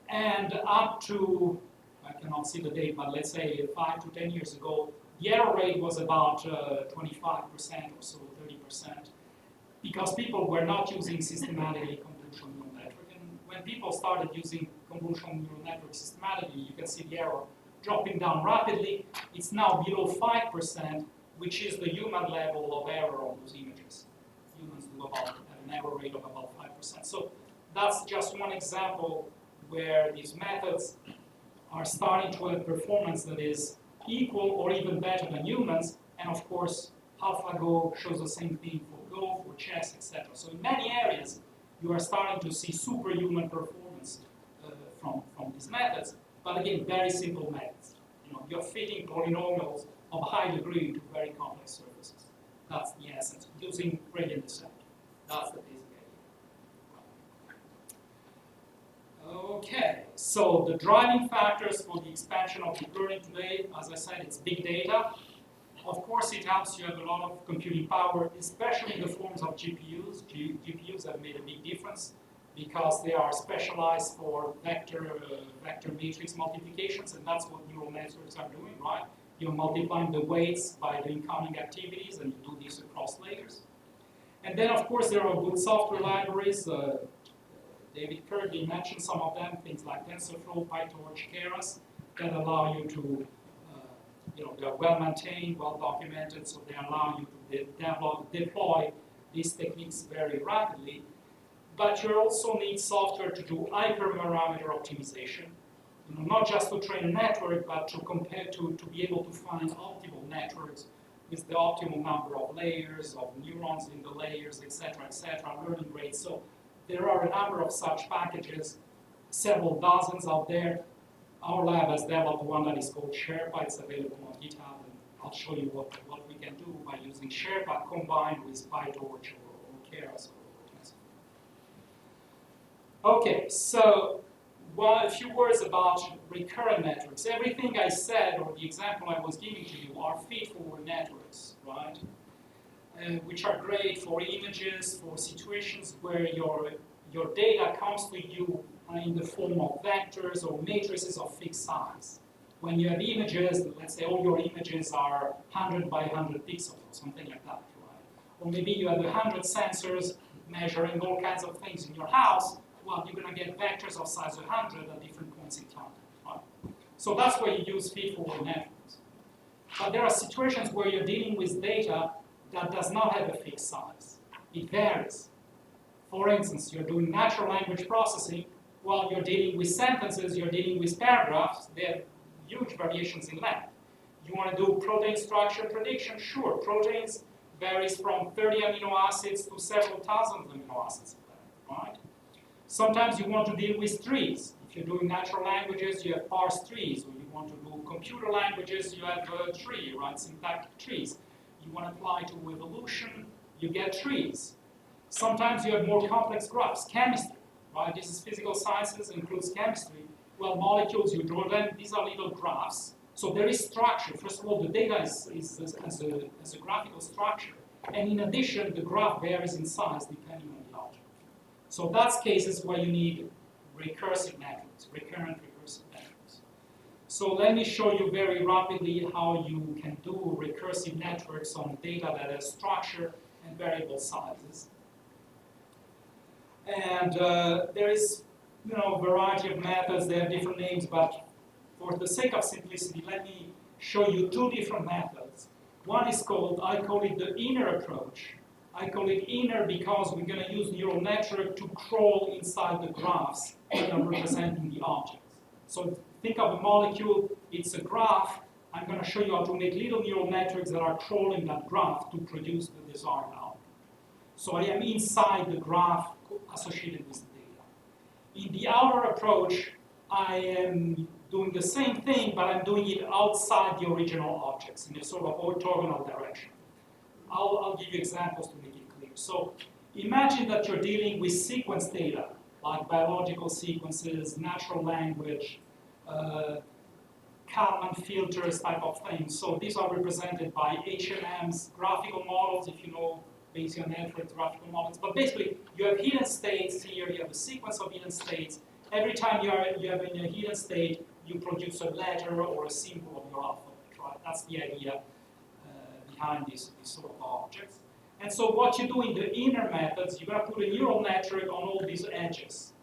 And up to, I cannot see the date, but let's say 5 to 10 years ago, the error rate was about 25% or so, 30%, because people were not using systematically convolutional neural network. And when people started using convolutional neural network systematically, you can see the error dropping down rapidly. It's now below 5%, which is the human level of error on those images. Humans do have an error rate of about 5%. So that's just one example where these methods are starting to have performance that is equal or even better than humans. And of course, AlphaGo shows the same thing for Go, for chess, etc. So in many areas, you are starting to see superhuman performance from these methods. But again, very simple methods. You're fitting polynomials of a high degree into very complex surfaces. That's the essence, using gradient descent. That's the basic idea. Okay, so the driving factors for the expansion of deep learning today, as I said, it's big data. Of course, it helps you have a lot of computing power, especially in the forms of GPUs. GPUs have made a big difference because they are specialized for vector matrix multiplications, and that's what neural networks are doing, right? You're multiplying the weights by the incoming activities, and you do this across layers. And then, of course, there are good software libraries. David Kirby mentioned some of them, things like TensorFlow, PyTorch, Keras, that allow you to, they're well-maintained, well-documented, so they allow you to deploy these techniques very rapidly. But you also need software to do hyperparameter optimization. not just to train a network, but to compare to be able to find optimal networks with the optimal number of layers, of neurons in the layers, etc., learning rates. So there are a number of such packages, several dozens out there. Our lab has developed one that is called Sherpa. It's available on GitHub, and I'll show you what we can do by using Sherpa combined with PyTorch or Keras. Okay, so a few words about recurrent networks. Everything I said, or the example I was giving to you, are feed-forward networks, right? Which are great for images, for situations where your data comes to you in the form of vectors or matrices of fixed size. When you have images, let's say all your images are 100 by 100 pixels or something like that, right? Or maybe you have 100 sensors measuring all kinds of things in your house. Well, you're going to get vectors of size 100 at different points in time, right? So that's where you use feed-forward networks. But there are situations where you're dealing with data that does not have a fixed size. It varies. For instance, you're doing natural language processing. While you're dealing with sentences, you're dealing with paragraphs. They have huge variations in length. You want to do protein structure prediction? Sure, proteins varies from 30 amino acids to several thousand amino acids, right? Sometimes you want to deal with trees. If you're doing natural languages, you have parsed trees. Or you want to do computer languages, you have a tree, right? Syntactic trees. You want to apply to evolution, you get trees. Sometimes you have more complex graphs, chemistry, right? This is physical sciences, includes chemistry. Well, molecules, you draw them, these are little graphs. So there is structure. First of all, the data is as a graphical structure. And in addition, the graph varies in size depending on the object. So that's cases where you need recursive networks, recurrent recursive networks. So let me show you very rapidly how you can do recursive networks on data that has structure and variable sizes. And there is, a variety of methods. They have different names, but for the sake of simplicity, let me show you two different methods. One is called, I call it the inner approach. I call it inner because we're going to use neural network to crawl inside the graphs that are representing the objects. So think of a molecule, it's a graph. I'm going to show you how to make little neural networks that are crawling that graph to produce the desired output. So I am inside the graph associated with the data. In the outer approach, I am doing the same thing, but I'm doing it outside the original objects in a sort of orthogonal direction. I'll give you examples to make it clear. So imagine that you're dealing with sequence data, like biological sequences, natural language, Kalman filters type of things. So these are represented by HMMs, graphical models, if you know Bayesian network graphical models. But basically, you have hidden states here, you have a sequence of hidden states. Every time you have in a hidden state, you produce a letter or a symbol of your alphabet, right? That's the idea behind these sort of objects. And so what you do in the inner methods, you're going to put a neural network on all these edges.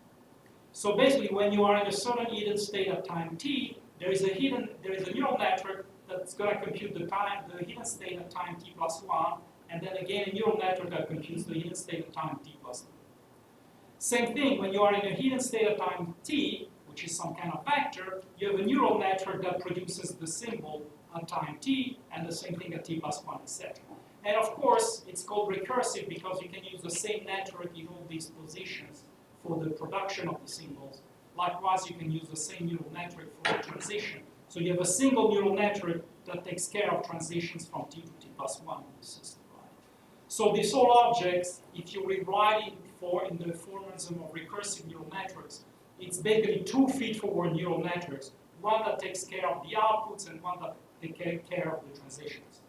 So basically, when you are in a certain hidden state at time t, there is a neural network that's going to compute the hidden state at time t plus 1, and then again a neural network that computes the hidden state at time t plus 2. Same thing, when you are in a hidden state at time t, which is some kind of vector, you have a neural network that produces the symbol at time t, and the same thing at t plus 1, etc. And of course, it's called recursive because you can use the same network in all these positions for the production of the symbols. Likewise, you can use the same neural network for the transition. So you have a single neural network that takes care of transitions from t to t plus 1 in the system. Right? So these all objects, if you rewrite it in the formalism of recursive neural networks, it's basically two feed-forward neural networks, one that takes care of the outputs and one that takes care of the transitions.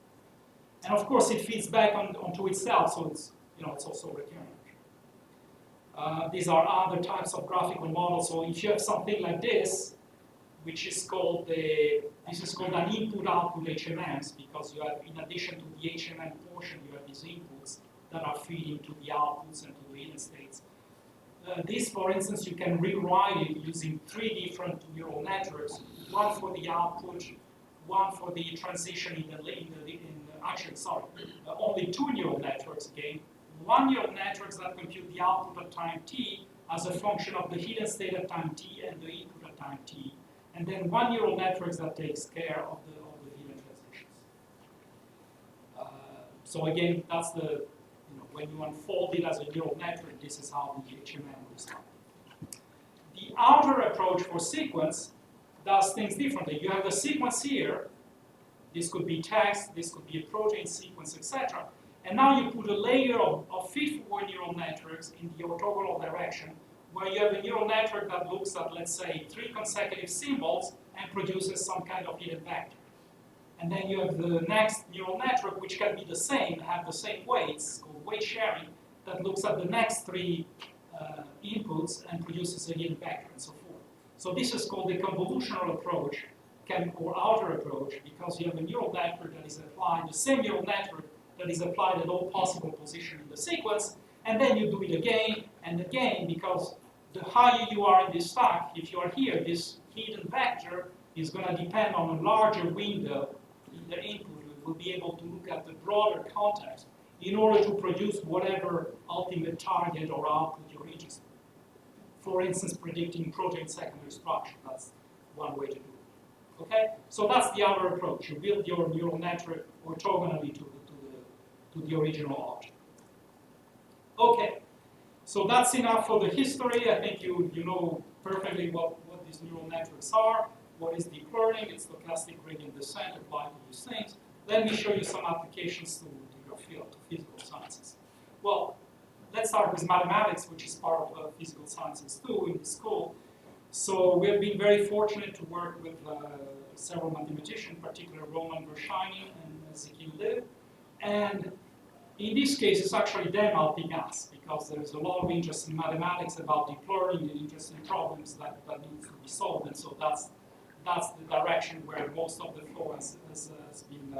And of course, it feeds back onto itself, so it's also recurrent. These are other types of graphical models. So if you have something like this, which is called an input-output HMMs, because you have, in addition to the HMM portion, you have these inputs that are feeding to the outputs and to the hidden states. This, for instance, you can rewrite it using 3 different neural networks, one for the output, one for the transition only 2 neural networks again. One neural network that compute the output at time t as a function of the hidden state at time t and the input at time t. and then one neural network that takes care of the event transitions. So again, that's the, when you unfold it as a neural network, this is how the HMM looks like. The outer approach for sequence does things differently. You have the sequence here. This could be text, this could be a protein sequence, etc. And now you put a layer of fit-for neural networks in the orthogonal direction, where you have a neural network that looks at, let's say, 3 consecutive symbols and produces some kind of hidden vector. And then you have the next neural network, which can be the same, have the same weights, called weight sharing, that looks at the next 3 inputs and produces a hidden vector and so forth. So this is called the convolutional approach, or outer approach, because you have a neural network that is applied, the same neural network that is applied at all possible positions in the sequence, and then you do it again and again, because the higher you are in this stack, if you are here, this hidden vector is going to depend on a larger window in the input. We will be able to look at the broader context in order to produce whatever ultimate target or output you're interested in. For instance, predicting protein secondary structure, that's one way to do it. Okay, so that's the outer approach. You build your neural network orthogonally to the original object. Okay, so that's enough for the history. I think you know perfectly what these neural networks are. What is deep learning? It's stochastic gradient descent applied to these things. Let me show you some applications to your field, to physical sciences. Well, let's start with mathematics, which is part of physical sciences too in the school. So we have been very fortunate to work with several mathematicians, particularly Roman Vershiny and Ezekiel Liv. And in this case, it's actually them helping us, because there's a lot of interest in mathematics about deep learning and interesting problems that need to be solved. And so that's the direction where most of the flow has been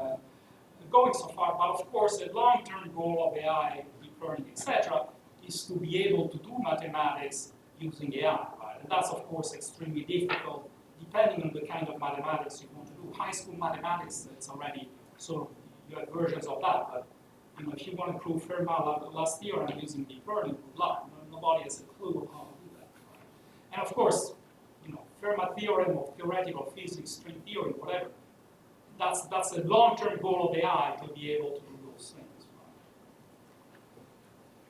going so far. But of course, the long-term goal of AI, deep learning, etc., is to be able to do mathematics using AI. And that's, of course, extremely difficult, depending on the kind of mathematics you want to do. High school mathematics, it's already sort of, you have versions of that. But if you want to prove Fermat last theorem using deep learning, good luck. Nobody has a clue how to do that. And of course, Fermat theorem or theoretical physics, string theory, whatever. That's a long-term goal of AI, to be able to do those things.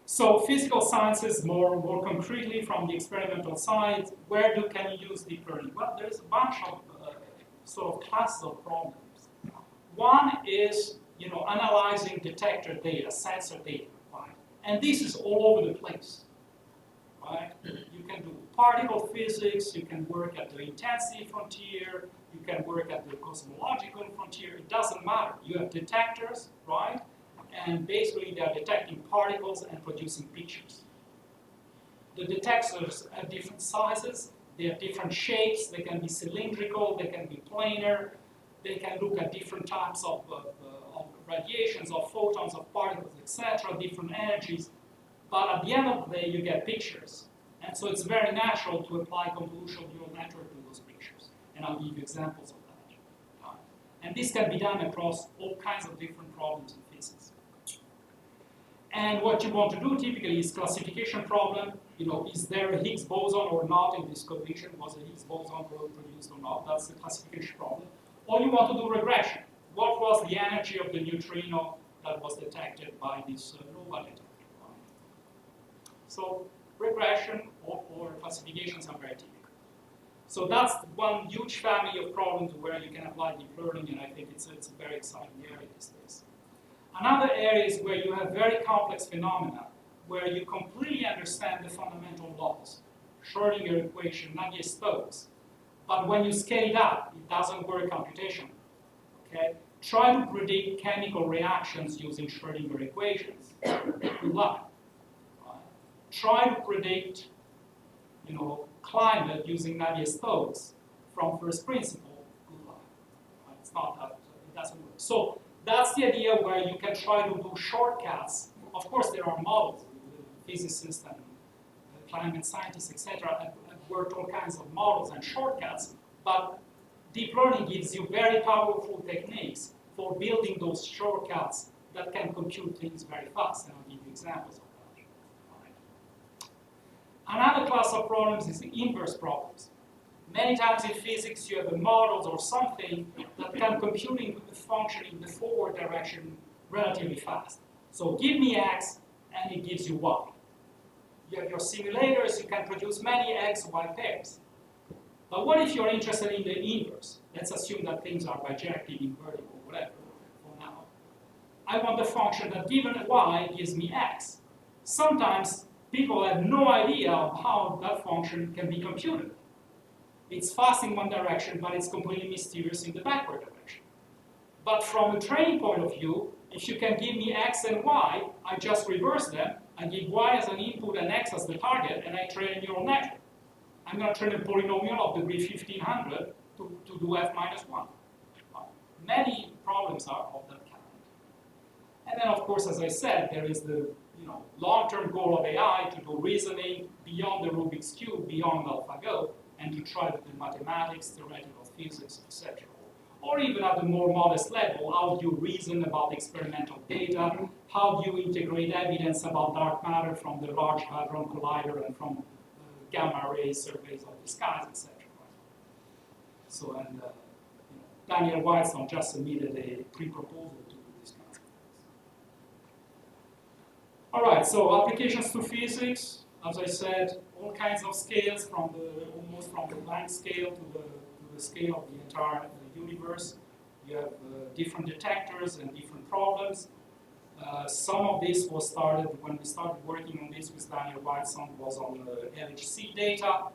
So physical sciences, more concretely from the experimental side, where can you use deep learning? Well, there's a bunch of sort of classes of problems. One is analyzing detector data, sensor data, right? And this is all over the place, right? You can do particle physics, you can work at the intensity frontier, you can work at the cosmological frontier, it doesn't matter. You have detectors, right? And basically they are detecting particles and producing pictures. The detectors have different sizes, they have different shapes, they can be cylindrical, they can be planar, they can look at different types of radiations, of photons, of particles, etc., different energies. But at the end of the day, you get pictures. And so it's very natural to apply convolutional neural network to those pictures. And I'll give you examples of that. And this can be done across all kinds of different problems in physics. And what you want to do typically is classification problem. Is there a Higgs boson or not in this collision? Was a Higgs boson produced or not? That's the classification problem. Or you want to do regression. What was the energy of the neutrino that was detected by this nova detector? So regression or classifications are very typical. So that's one huge family of problems where you can apply deep learning, and I think it's a very exciting area these days. Another area is where you have very complex phenomena, where you completely understand the fundamental laws. Schrödinger equation, Navier-Stokes. But when you scale it up, it doesn't work computationally. Okay? Try to predict chemical reactions using Schrödinger equations. Good luck. Try to predict, climate using Navier-Stokes from first principle. Good luck. It's not that, it doesn't work. So that's the idea where you can try to do shortcuts. Of course, there are models. Physicists and climate scientists, etc., have worked all kinds of models and shortcuts. But deep learning gives you very powerful techniques for building those shortcuts that can compute things very fast. And I'll give you examples of that. Another class of problems is the inverse problems. Many times in physics, you have a models or something that can compute a function in the forward direction relatively fast. So give me x, and it gives you y. You have your simulators, you can produce many x, y pairs. But what if you're interested in the inverse? Let's assume that things are bijective, invertible, whatever, for now. I want a function that given y gives me x. Sometimes people have no idea of how that function can be computed. It's fast in one direction, but it's completely mysterious in the backward direction. But from a training point of view, if you can give me x and y, I just reverse them. I give y as an input and x as the target, and I train a neural network. I'm going to train a polynomial of degree 1500 to do f minus 1. Many problems are of that kind. And then, of course, as I said, there is the long-term goal of AI to do reasoning beyond the Rubik's Cube, beyond AlphaGo, and to try to do mathematics, theoretical physics, etc. Or even at a more modest level, how do you reason about experimental data? How do you integrate evidence about dark matter from the Large Hadron Collider and from gamma ray surveys of the skies, etc. So, and Daniel Whitestone just submitted a pre-proposal to do these kinds of things. All right, so applications to physics, as I said, all kinds of scales, from almost from the Planck scale to the scale of the entire universe. You have different detectors and different problems. Some of this was started when we started working on this with Daniel Whitestone, was on the LHC data.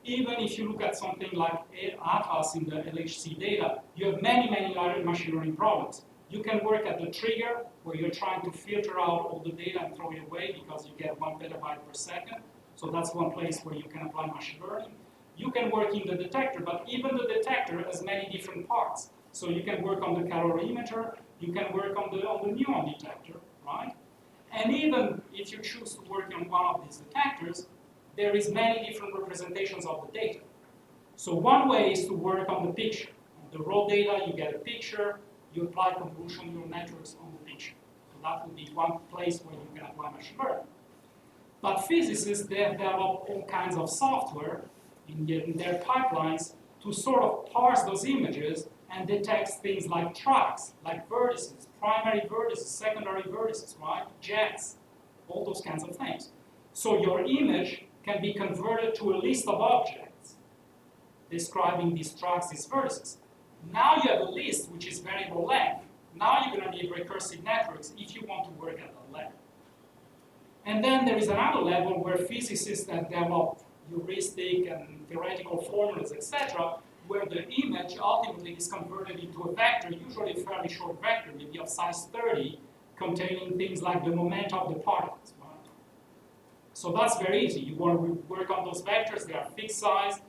Even if you look at something like Atlas in the LHC data, you have many, many machine learning problems. You can work at the trigger, where you're trying to filter out all the data and throw it away because you get 1 petabyte per second. So that's one place where you can apply machine learning. You can work in the detector, but even the detector has many different parts. So you can work on the calorimeter, you can work on the muon detector, right? And even if you choose to work on one of these detectors, there is many different representations of the data. So one way is to work on the picture. On the raw data, you get a picture, you apply convolutional neural networks on the picture. So that would be one place where you can apply machine learning. But physicists, they have developed all kinds of software in their pipelines to sort of parse those images and detect things like tracks, like vertices, primary vertices, secondary vertices, right? Jets, all those kinds of things. So your image can be converted to a list of objects describing these tracks, these vertices. Now you have a list which is variable length. Now you're going to need recursive networks if you want to work at that level. And then there is another level where physicists have developed heuristic and theoretical formulas, etc., where the image ultimately is converted into a vector, usually a fairly short vector, maybe of size 30, containing things like the moment of the particles. Right? So that's very easy. You want to work on those vectors, they are fixed size,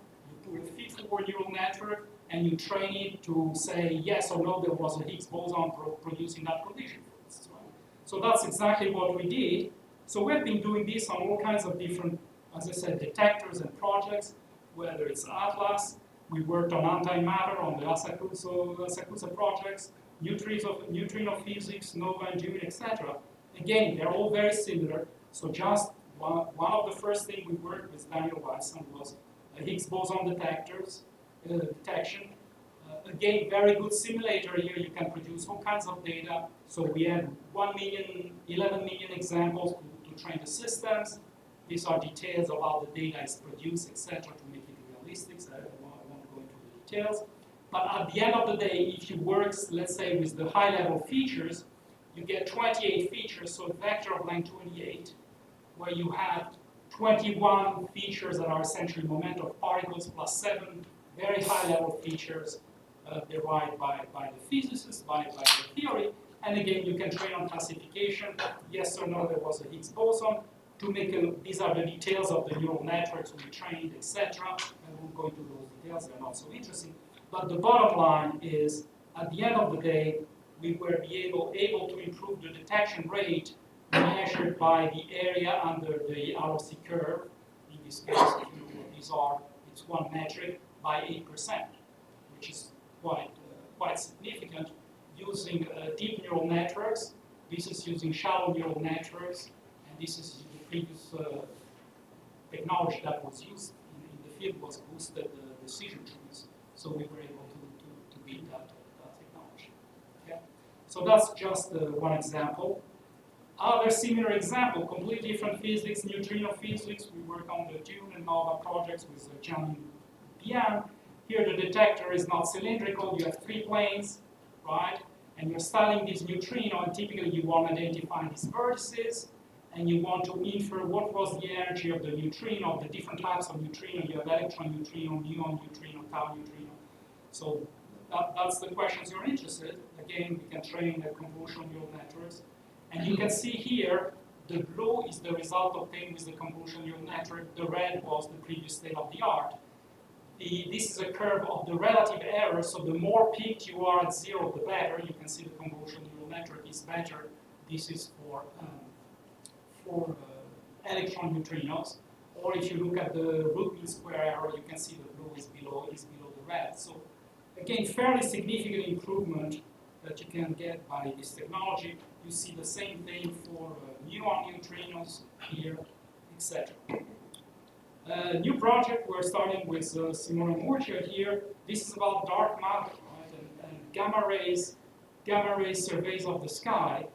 you put a feed-forward neural network, and you train it to say yes or no, there was a Higgs boson producing that condition. Right? So that's exactly what we did. So we've been doing this on all kinds of different, as I said, detectors and projects, whether it's Atlas. We worked on antimatter on the Asakusa projects, neutrino physics, Nova and June, etc. Again, they're all very similar. So just one of the first things we worked with Daniel Whitestone was Higgs boson detection. Again, very good simulator here. You can produce all kinds of data. So we had 1 million, 11 million examples to train the systems. These are details of how the data is produced, etc., to make it realistic. So I won't go into the details. But at the end of the day, if you work, let's say, with the high-level features, you get 28 features, so a vector of length 28, where you have 21 features that are essentially moment of particles plus 7 very high-level features derived by the physicists, by the theory. And again, you can train on classification. Yes or no, there was a Higgs boson. To make these are the details of the neural networks we trained, etc. I won't go into those details, they're not so interesting. But the bottom line is, at the end of the day, we were able to improve the detection rate measured by the area under the ROC curve. In this case, if you know what these are, it's one metric, by 8%, which is quite significant, using deep neural networks. This is using shallow neural networks, and this is the previous technology that was used in the field was boosted decision trees. So we were able to beat that technology. Okay? So that's just one example. Other similar example, completely different physics, neutrino physics. We work on the Dune and Nova projects with John and Pierre. Here the detector is not cylindrical, you have 3 planes, right? And you're studying these neutrino, and typically you want to identify these vertices, and you want to infer what was the energy of the neutrino, of the different types of neutrino. You have electron neutrino, muon neutrino, tau neutrino. So that's the questions you're interested in. Again, we can train the convolutional neural networks. And you can see here, the blue is the result obtained with the convolutional neural network. The red was the previous state of the art. This is a curve of the relative error, so the more peaked you are at 0, the better. You can see the convolutional neural network is better. This is for electron neutrinos. Or if you look at the root mean square error, you can see the blue is below the red. So again, fairly significant improvement that you can get by this technology. You see the same thing for muon neutrinos here, etc. New project, we're starting with Simona Murcia here. This is about dark matter, right? And gamma rays surveys of the sky.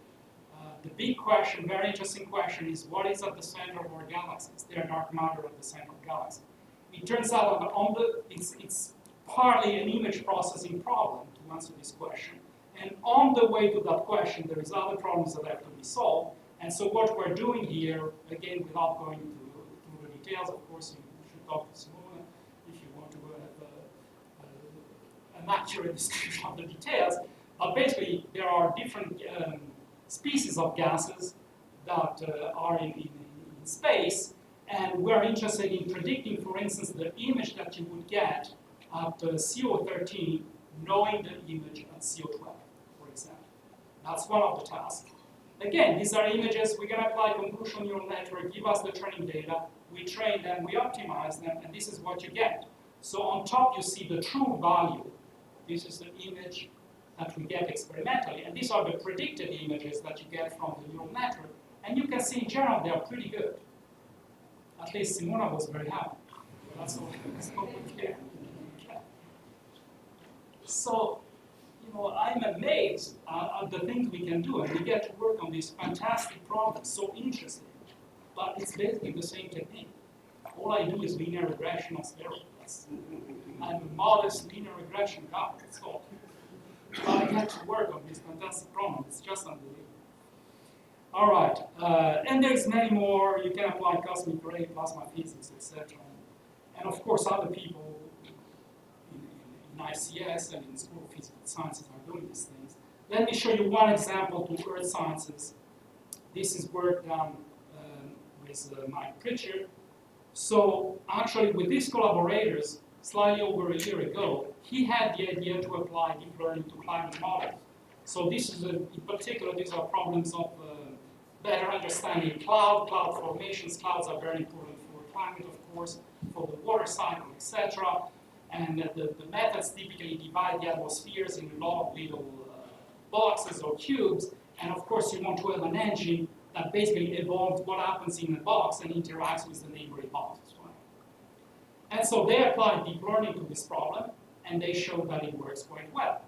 The big question, very interesting question, is what is at the center of our galaxy? Is there dark matter at the center of the galaxy? It turns out it's partly an image processing problem to answer this question. And on the way to that question, there is other problems that have to be solved. And so what we're doing here, again, without going into the details, of course, you should talk to Simona if you want to have an accurate description of the details. But basically, there are different species of gases that are in space, and we're interested in predicting, for instance, the image that you would get at CO13, knowing the image at CO12, for example. That's one of the tasks. Again, these are images. We're going to apply convolutional neural network, give us the training data, we train them, we optimize them, and this is what you get. So on top, you see the true value. This is the image that we get experimentally, and these are the predicted images that you get from the neural network. And you can see in general they are pretty good. At least Simona was very happy. That's all we care. So, I'm amazed at the things we can do, and we get to work on these fantastic problems, so interesting. But it's basically the same technique. All I do is linear regression on steroids. I'm a modest linear regression guy, that's all. But I get to work on this fantastic problem. It's just unbelievable. All right, and there's many more. You can apply cosmic ray, plasma physics, etc. And of course, other people in I&CS and in School of Physical Sciences are doing these things. Let me show you one example to Earth Sciences. This is work done with Mike Pritchard. So actually, with these collaborators, slightly over a year ago, he had the idea to apply deep learning to climate models. So this is, in particular, these are problems of better understanding cloud formations. Clouds are very important for climate, of course, for the water cycle, etc. And the methods typically divide the atmospheres in a lot of little boxes or cubes. And of course, you want to have an engine that basically evolves what happens in a box and interacts with the neighboring boxes. Right? And so they applied deep learning to this problem, and they showed that it works quite well.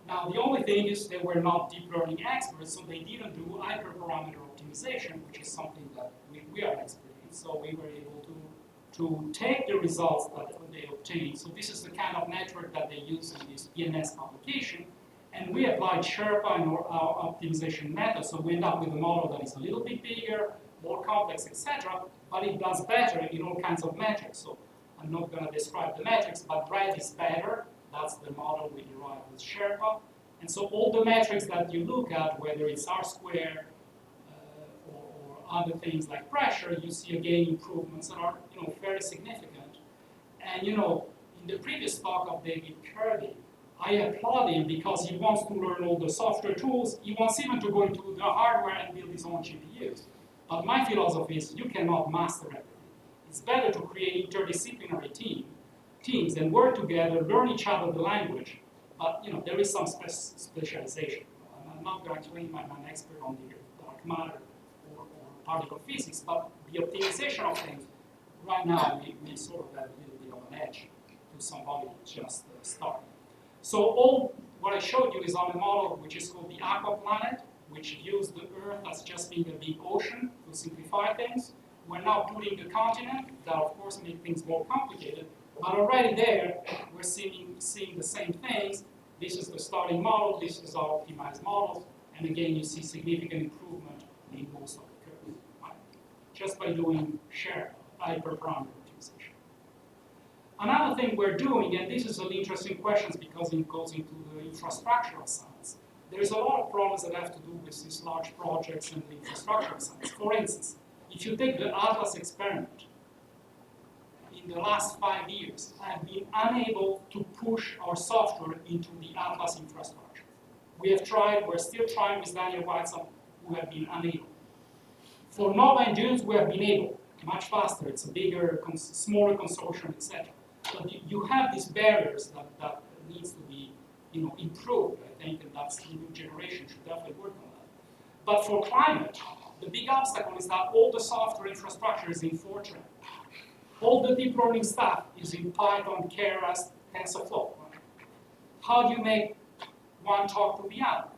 Now, the only thing is they were not deep learning experts, so they didn't do hyperparameter optimization, which is something that we are expert in. So we were able to take the results that they obtained. So this is the kind of network that they use in this PNS application. And we applied Sherpa and our optimization method. So we end up with a model that is a little bit bigger, more complex, etc. But it does better in all kinds of metrics. So I'm not going to describe the metrics, but red is better. That's the model we derived with Sherpa. And so all the metrics that you look at, whether it's R squared or other things like pressure, you see again improvements that are fairly significant. And in the previous talk of David Kirby, I applaud him because he wants to learn all the software tools. He wants even to go into the hardware and build his own GPUs. But my philosophy is you cannot master everything. It's better to create interdisciplinary teams and work together, learn each other the language. But there is some specialization. I'm not going to claim I'm an expert on the dark matter or particle physics, but the optimization of things, right now we sort of have a little bit of an edge. sketch to somebody just starting. So all what I showed you is on a model which is called the aquaplanet, which views the Earth as just being a big ocean to simplify things. We're now putting the continent, that of course make things more complicated, but already there we're seeing the same things. This is the starting model, this is our optimized models, and again you see significant improvement in most of the curves, right? Just by doing shared hyperparameter optimization. Another thing we're doing, and this is an interesting question because it goes into the infrastructural science. There's a lot of problems that have to do with these large projects and the infrastructural science. For instance, if you take the Atlas experiment, in the last 5 years, I've been unable to push our software into the Atlas infrastructure. We have tried, we're still trying with Daniel Watson, who have been unable. For Nova and Dunes, we have been able, much faster. It's a bigger, smaller consortium, etc. But you have these barriers that needs to be, improved, I think, and that's the new generation should definitely work on that. But for climate, the big obstacle is that all the software infrastructure is in Fortran. All the deep learning stuff is in Python, Keras, TensorFlow. Right? How do you make one talk to the other?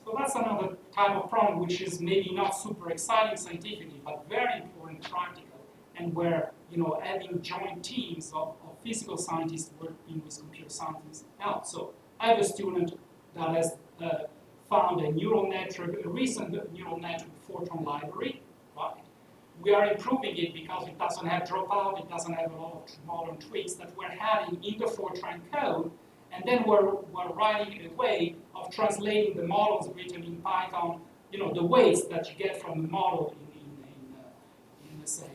So that's another type of problem which is maybe not super exciting scientifically, but very important practical, and where having joint teams of physical scientists working with computer scientists helps. So I have a student that has found a neural network, a recent neural network Fortran library, right? We are improving it because it doesn't have dropout, it doesn't have a lot of modern tweaks that we're having in the Fortran code, and then we're writing a way of translating the models written in Python, the weights that you get from the model in let's say,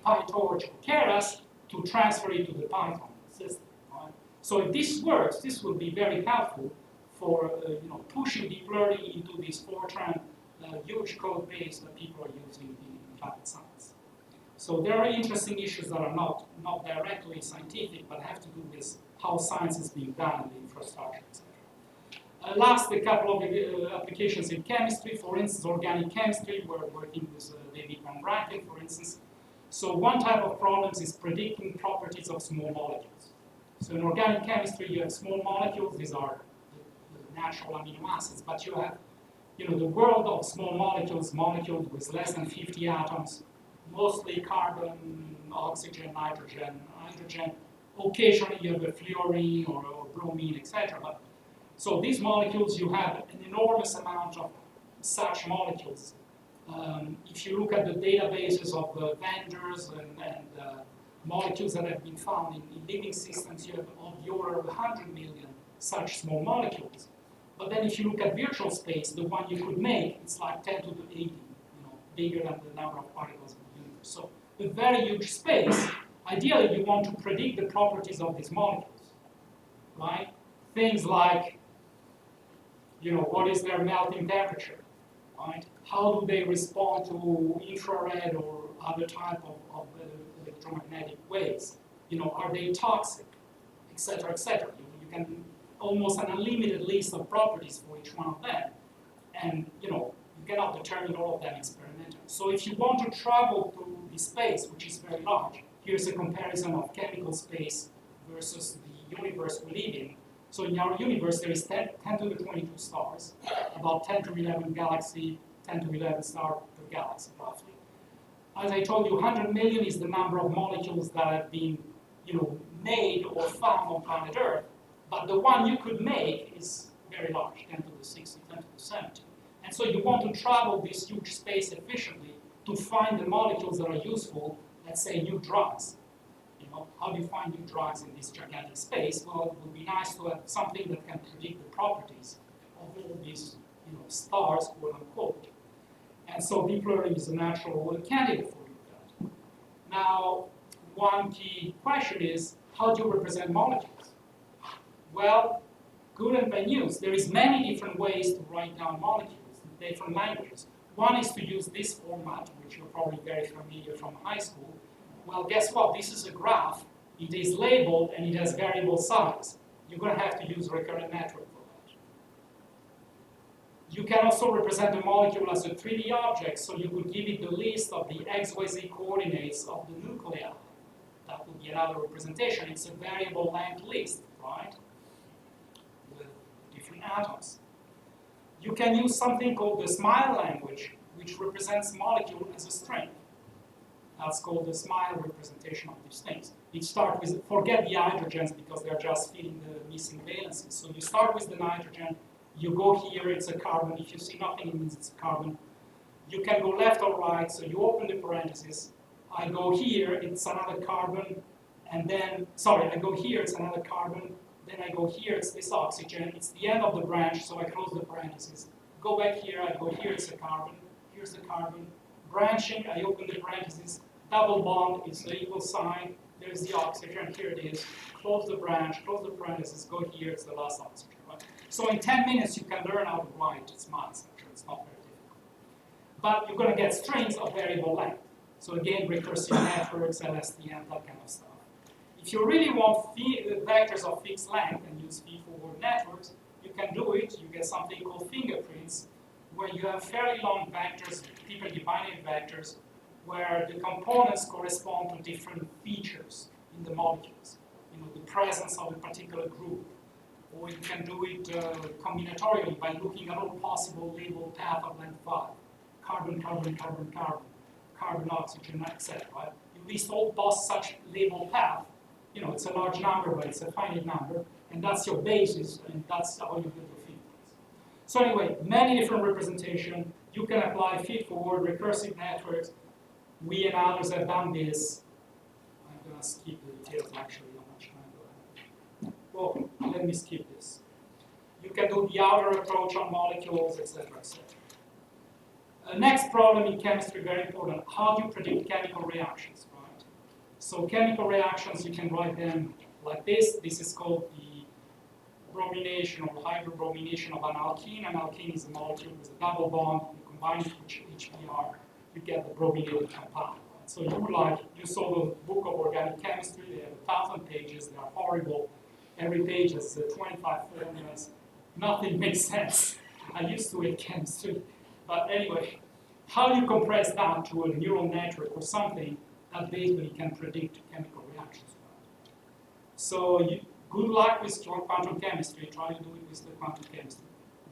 PyTorch or Keras, to transfer it to the Python system. Right? So if this works, this will be very helpful for pushing deep learning into this Fortran huge code base that people are using in climate science. So there are interesting issues that are not directly scientific, but have to do with how science is being done in the infrastructure, etc. Last, a couple of applications in chemistry. For instance, organic chemistry. We're working with David Van Bracken, for instance. So one type of problems is predicting properties of small molecules. So in organic chemistry, you have small molecules. These are the natural amino acids, but you have the world of small molecules with less than 50 atoms, mostly carbon, oxygen, nitrogen. Occasionally you have a fluorine or bromine, etc. But so these molecules, you have an enormous amount of such molecules. If you look at the databases of the vendors and molecules that have been found in living systems, you have of the order of 100 million such small molecules. But then if you look at virtual space, the one you could make, it's like 10 to the 80, bigger than the number of particles in the universe. So a very huge space. Ideally, you want to predict the properties of these molecules, right? Things like, what is their melting temperature, right? How do they respond to infrared or other type of electromagnetic waves? Are they toxic, etc., etc. You can almost an unlimited list of properties for each one of them, and you cannot determine all of them experimentally. So if you want to travel through the space, which is very large, here's a comparison of chemical space versus the universe we live in. So in our universe, there is 10 to the 22 stars, about 10 to 11 galaxy, 10 to 11 stars per galaxy, roughly. As I told you, 100 million is the number of molecules that have been, made or found on planet Earth. But the one you could make is very large, 10 to the 60, 10 to the 70. And so you want to travel this huge space efficiently to find the molecules that are useful, let's say new drugs. How do you find new drugs in this gigantic space? Well, it would be nice to have something that can predict the properties of all these stars, quote unquote. And so deep learning is a natural candidate for that. Now, one key question is, how do you represent molecules? Well, good and bad news. There is many different ways to write down molecules in different languages. One is to use this format, which you're probably very familiar from high school. Well, guess what? This is a graph. It is labeled and it has variable size. You're going to have to use recurrent network for that. You can also represent a molecule as a 3D object, so you could give it the list of the XYZ coordinates of the nuclei. That would be another representation. It's a variable length list, right? With different atoms. You can use something called the SMILE language, which represents molecule as a string. That's called the SMILE representation of these things. It starts with, forget the hydrogens because they're just filling the missing valencies. So you start with the nitrogen, you go here, it's a carbon. If you see nothing, it means it's a carbon. You can go left or right, so you open the parentheses. I go here, it's another carbon, and then, sorry, I go here, it's another carbon, then I go here, it's this oxygen, it's the end of the branch, so I close the parentheses. Go back here, I go here, it's a carbon, here's the carbon. Branching, I open the parentheses, double bond, it's the equal sign, there's the oxygen, here it is. Close the branch, close the parentheses, go here, it's the last oxygen, right? So in 10 minutes, you can learn how to write SMILEs, actually, it's not very difficult. But you're gonna get strings of variable length. So again, recursive networks, LSTM, that kind of stuff. If you really want vectors of fixed length and use feed-forward networks, you can do it. You get something called fingerprints, where you have fairly long vectors, typically binary vectors, where the components correspond to different features in the molecules. You know, the presence of a particular group. Or you can do it combinatorially by looking at all possible labeled path of length 5. Carbon, carbon, carbon, carbon. Carbon, oxygen, etc. Right? You list all such labeled path. You know, it's a large number, but it's a finite number, and that's your basis, and that's how you build your fingerprints. So anyway, many different representations. You can apply feed-forward recursive networks. We and others have done this. I'm going to skip the details, actually. How much time do I have? Well, let me skip this. You can do the outer approach on molecules, etc., etc. Next problem in chemistry, very important. How do you predict chemical reactions, right? So chemical reactions, you can write them like this. This is called the bromination or hydrobromination of an alkene. An alkene is a molecule with a double bond. You combine it with HBr, you get the brominated compound. Right? So you saw the book of organic chemistry. They have 1,000 pages. They are horrible. Every page has 25 formulas. Nothing makes sense. I used to hate chemistry. But anyway, how do you compress that to a neural network or something that basically can predict chemical reactions? So good luck with quantum chemistry. Try to do it with the quantum chemistry.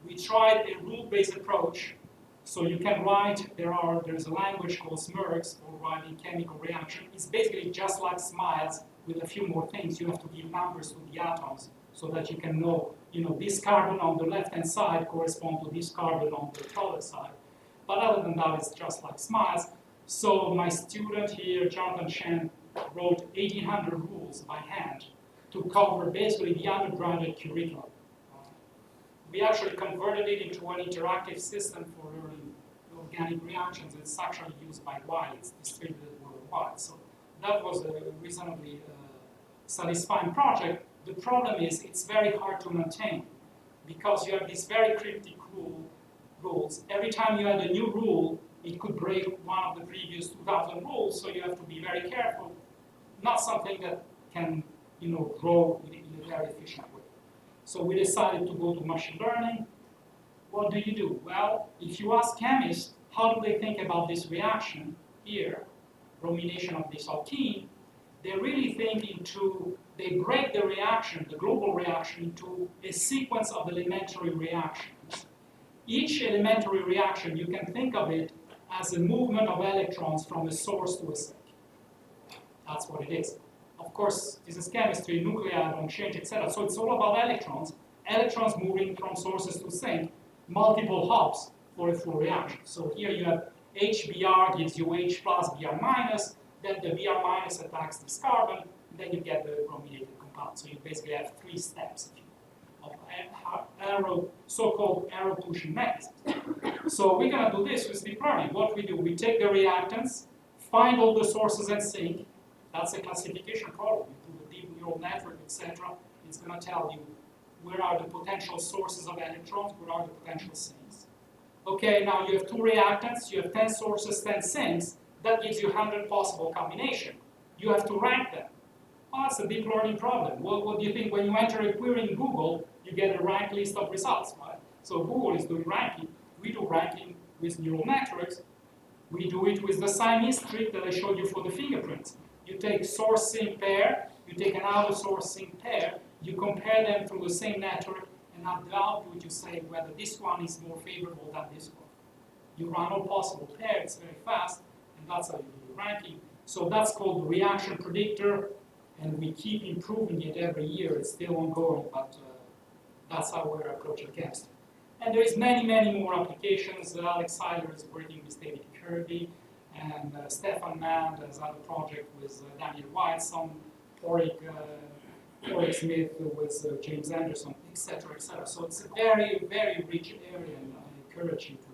We tried a rule-based approach. So you can write, there's a language called SMERGS for writing chemical reaction. It's basically just like SMILEs with a few more things. You have to give numbers to the atoms so that you can know, this carbon on the left-hand side corresponds to this carbon on the other side. But other than that, it's just like SMILEs. So my student here, Jonathan Chen, wrote 1,800 rules by hand to cover basically the undergraduate curriculum. We actually converted it into an interactive system for learning organic reactions. It's actually used by Wiley. It's distributed worldwide. So that was a reasonably satisfying project. The problem is it's very hard to maintain because you have these very cryptic rules. Every time you add a new rule, it could break one of the previous 2,000 rules, so you have to be very careful. Not something that can, grow in a very efficient way. So we decided to go to machine learning. What do you do? Well, if you ask chemists, how do they think about this reaction here, bromination of this alkene, they really think they break the reaction, the global reaction, into a sequence of elementary reactions. Each elementary reaction, you can think of it as a movement of electrons from a source to a sink. That's what it is. Of course, this is chemistry, nuclei don't change, etc. So it's all about electrons moving from sources to sink, multiple hops for a full reaction. So here you have HBr gives you H plus, Br minus, then the Br minus attacks this carbon, and then you get the brominated compound. So you basically have 3 steps of so-called arrow pushing mechanism. So we're going to do this with deep learning. What we do, we take the reactants, find all the sources and sink. That's a classification problem. You do a deep neural network, etc. It's going to tell you where are the potential sources of electrons, where are the potential sinks. Okay, now you have 2 reactants, you have 10 sources, 10 sinks. That gives you 100 possible combinations. You have to rank them. Oh, that's a deep learning problem. What do you think? When you enter a query in Google, you get a rank list of results, right? So Google is doing ranking. We do ranking with neural networks. We do it with the Siamese trick that I showed you for the fingerprints. You take sourcing pair, you take another sourcing pair, you compare them through the same network, and at the output you say whether this one is more favorable than this one. You run all possible pairs very fast, and that's how you do your ranking. So that's called the reaction predictor, and we keep improving it every year. It's still ongoing, but that's how we're approaching chemistry. And there is many, many more applications. Alex Seiler is working with David Kirby, and Stefan Mann has other project with Daniel White, some Porrick Smith with James Anderson, etc., etc. So it's a very, very rich area, and I encourage you to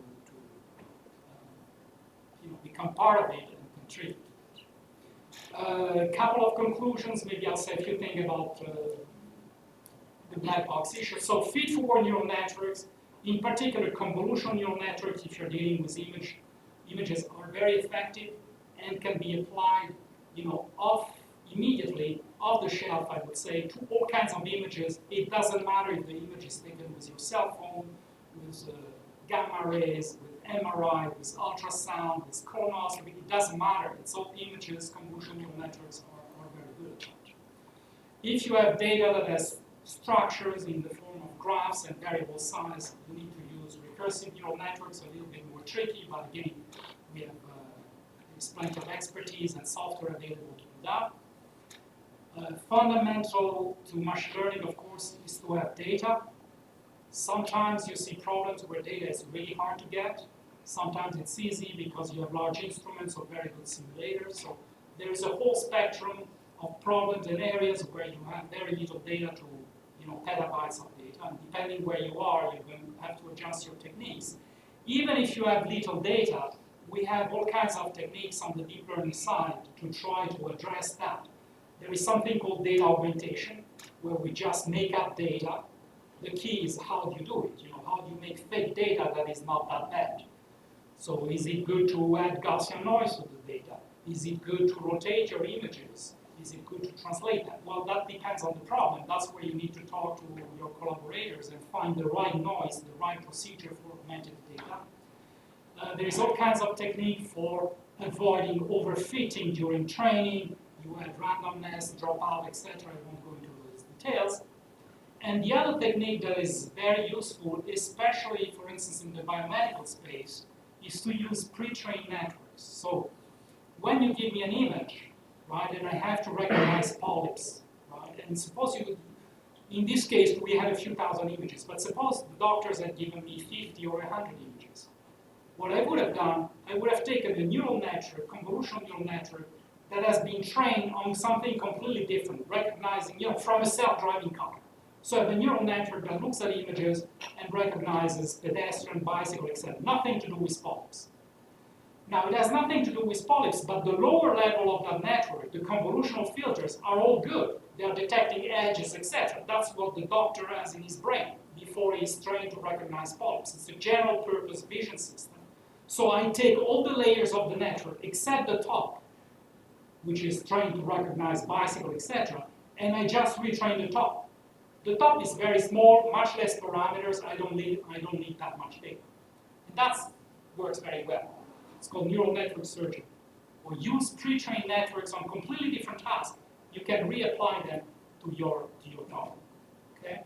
become part of it and contribute. A couple of conclusions. Maybe I'll say a few things about the black box issue. So feed-forward neural networks, in particular convolutional neural networks, if you're dealing with images, are very effective and can be applied, immediately, off the shelf, I would say, to all kinds of images. It doesn't matter if the image is taken with your cell phone, with gamma rays, with MRI, with ultrasound, with colonoscopy. It doesn't matter. It's all images. Convolutional neural networks are very good at that. If you have data that has structures in the form of graphs and variable size, you need to use recursive neural networks, a little bit more tricky, but again, we have there's plenty of expertise and software available to do that. Fundamental to machine learning, of course, is to have data. Sometimes you see problems where data is really hard to get. Sometimes it's easy because you have large instruments or very good simulators. So there is a whole spectrum of problems and areas where you have very little data to, petabytes of data. And depending where you are, you're going to have to adjust your techniques. Even if you have little data, we have all kinds of techniques on the deep learning side to try to address that. There is something called data augmentation, where we just make up data. The key is how do you do it? How do you make fake data that is not that bad? So is it good to add Gaussian noise to the data? Is it good to rotate your images? Is it good to translate that? Well, that depends on the problem. That's where you need to talk to your collaborators and find the right noise, the right procedure for augmented data. There is all kinds of technique for avoiding overfitting during training. You add randomness, dropout, etc. I won't go into those details. And the other technique that is very useful, especially, for instance, in the biomedical space, is to use pre-trained networks. So when you give me an image, right, and I have to recognize polyps, right, and suppose in this case, we had a few thousand images, but suppose the doctors had given me 50 or 100 images. What I would have done, I would have taken a neural network, convolutional neural network, that has been trained on something completely different, recognizing, from a self-driving car. So I have a neural network that looks at images and recognizes pedestrian, bicycle, etc. Nothing to do with polyps. Now, it has nothing to do with polyps, but the lower level of that network, the convolutional filters, are all good. They are detecting edges, etc. That's what the doctor has in his brain before he's trained to recognize polyps. It's a general purpose vision system. So I take all the layers of the network, except the top, which is trained to recognize bicycle, etc., and I just retrain the top. The top is very small, much less parameters. I don't need that much data. And that works very well. It's called neural network surgery. Or use pre-trained networks on completely different tasks. You can reapply them to your problem. Okay?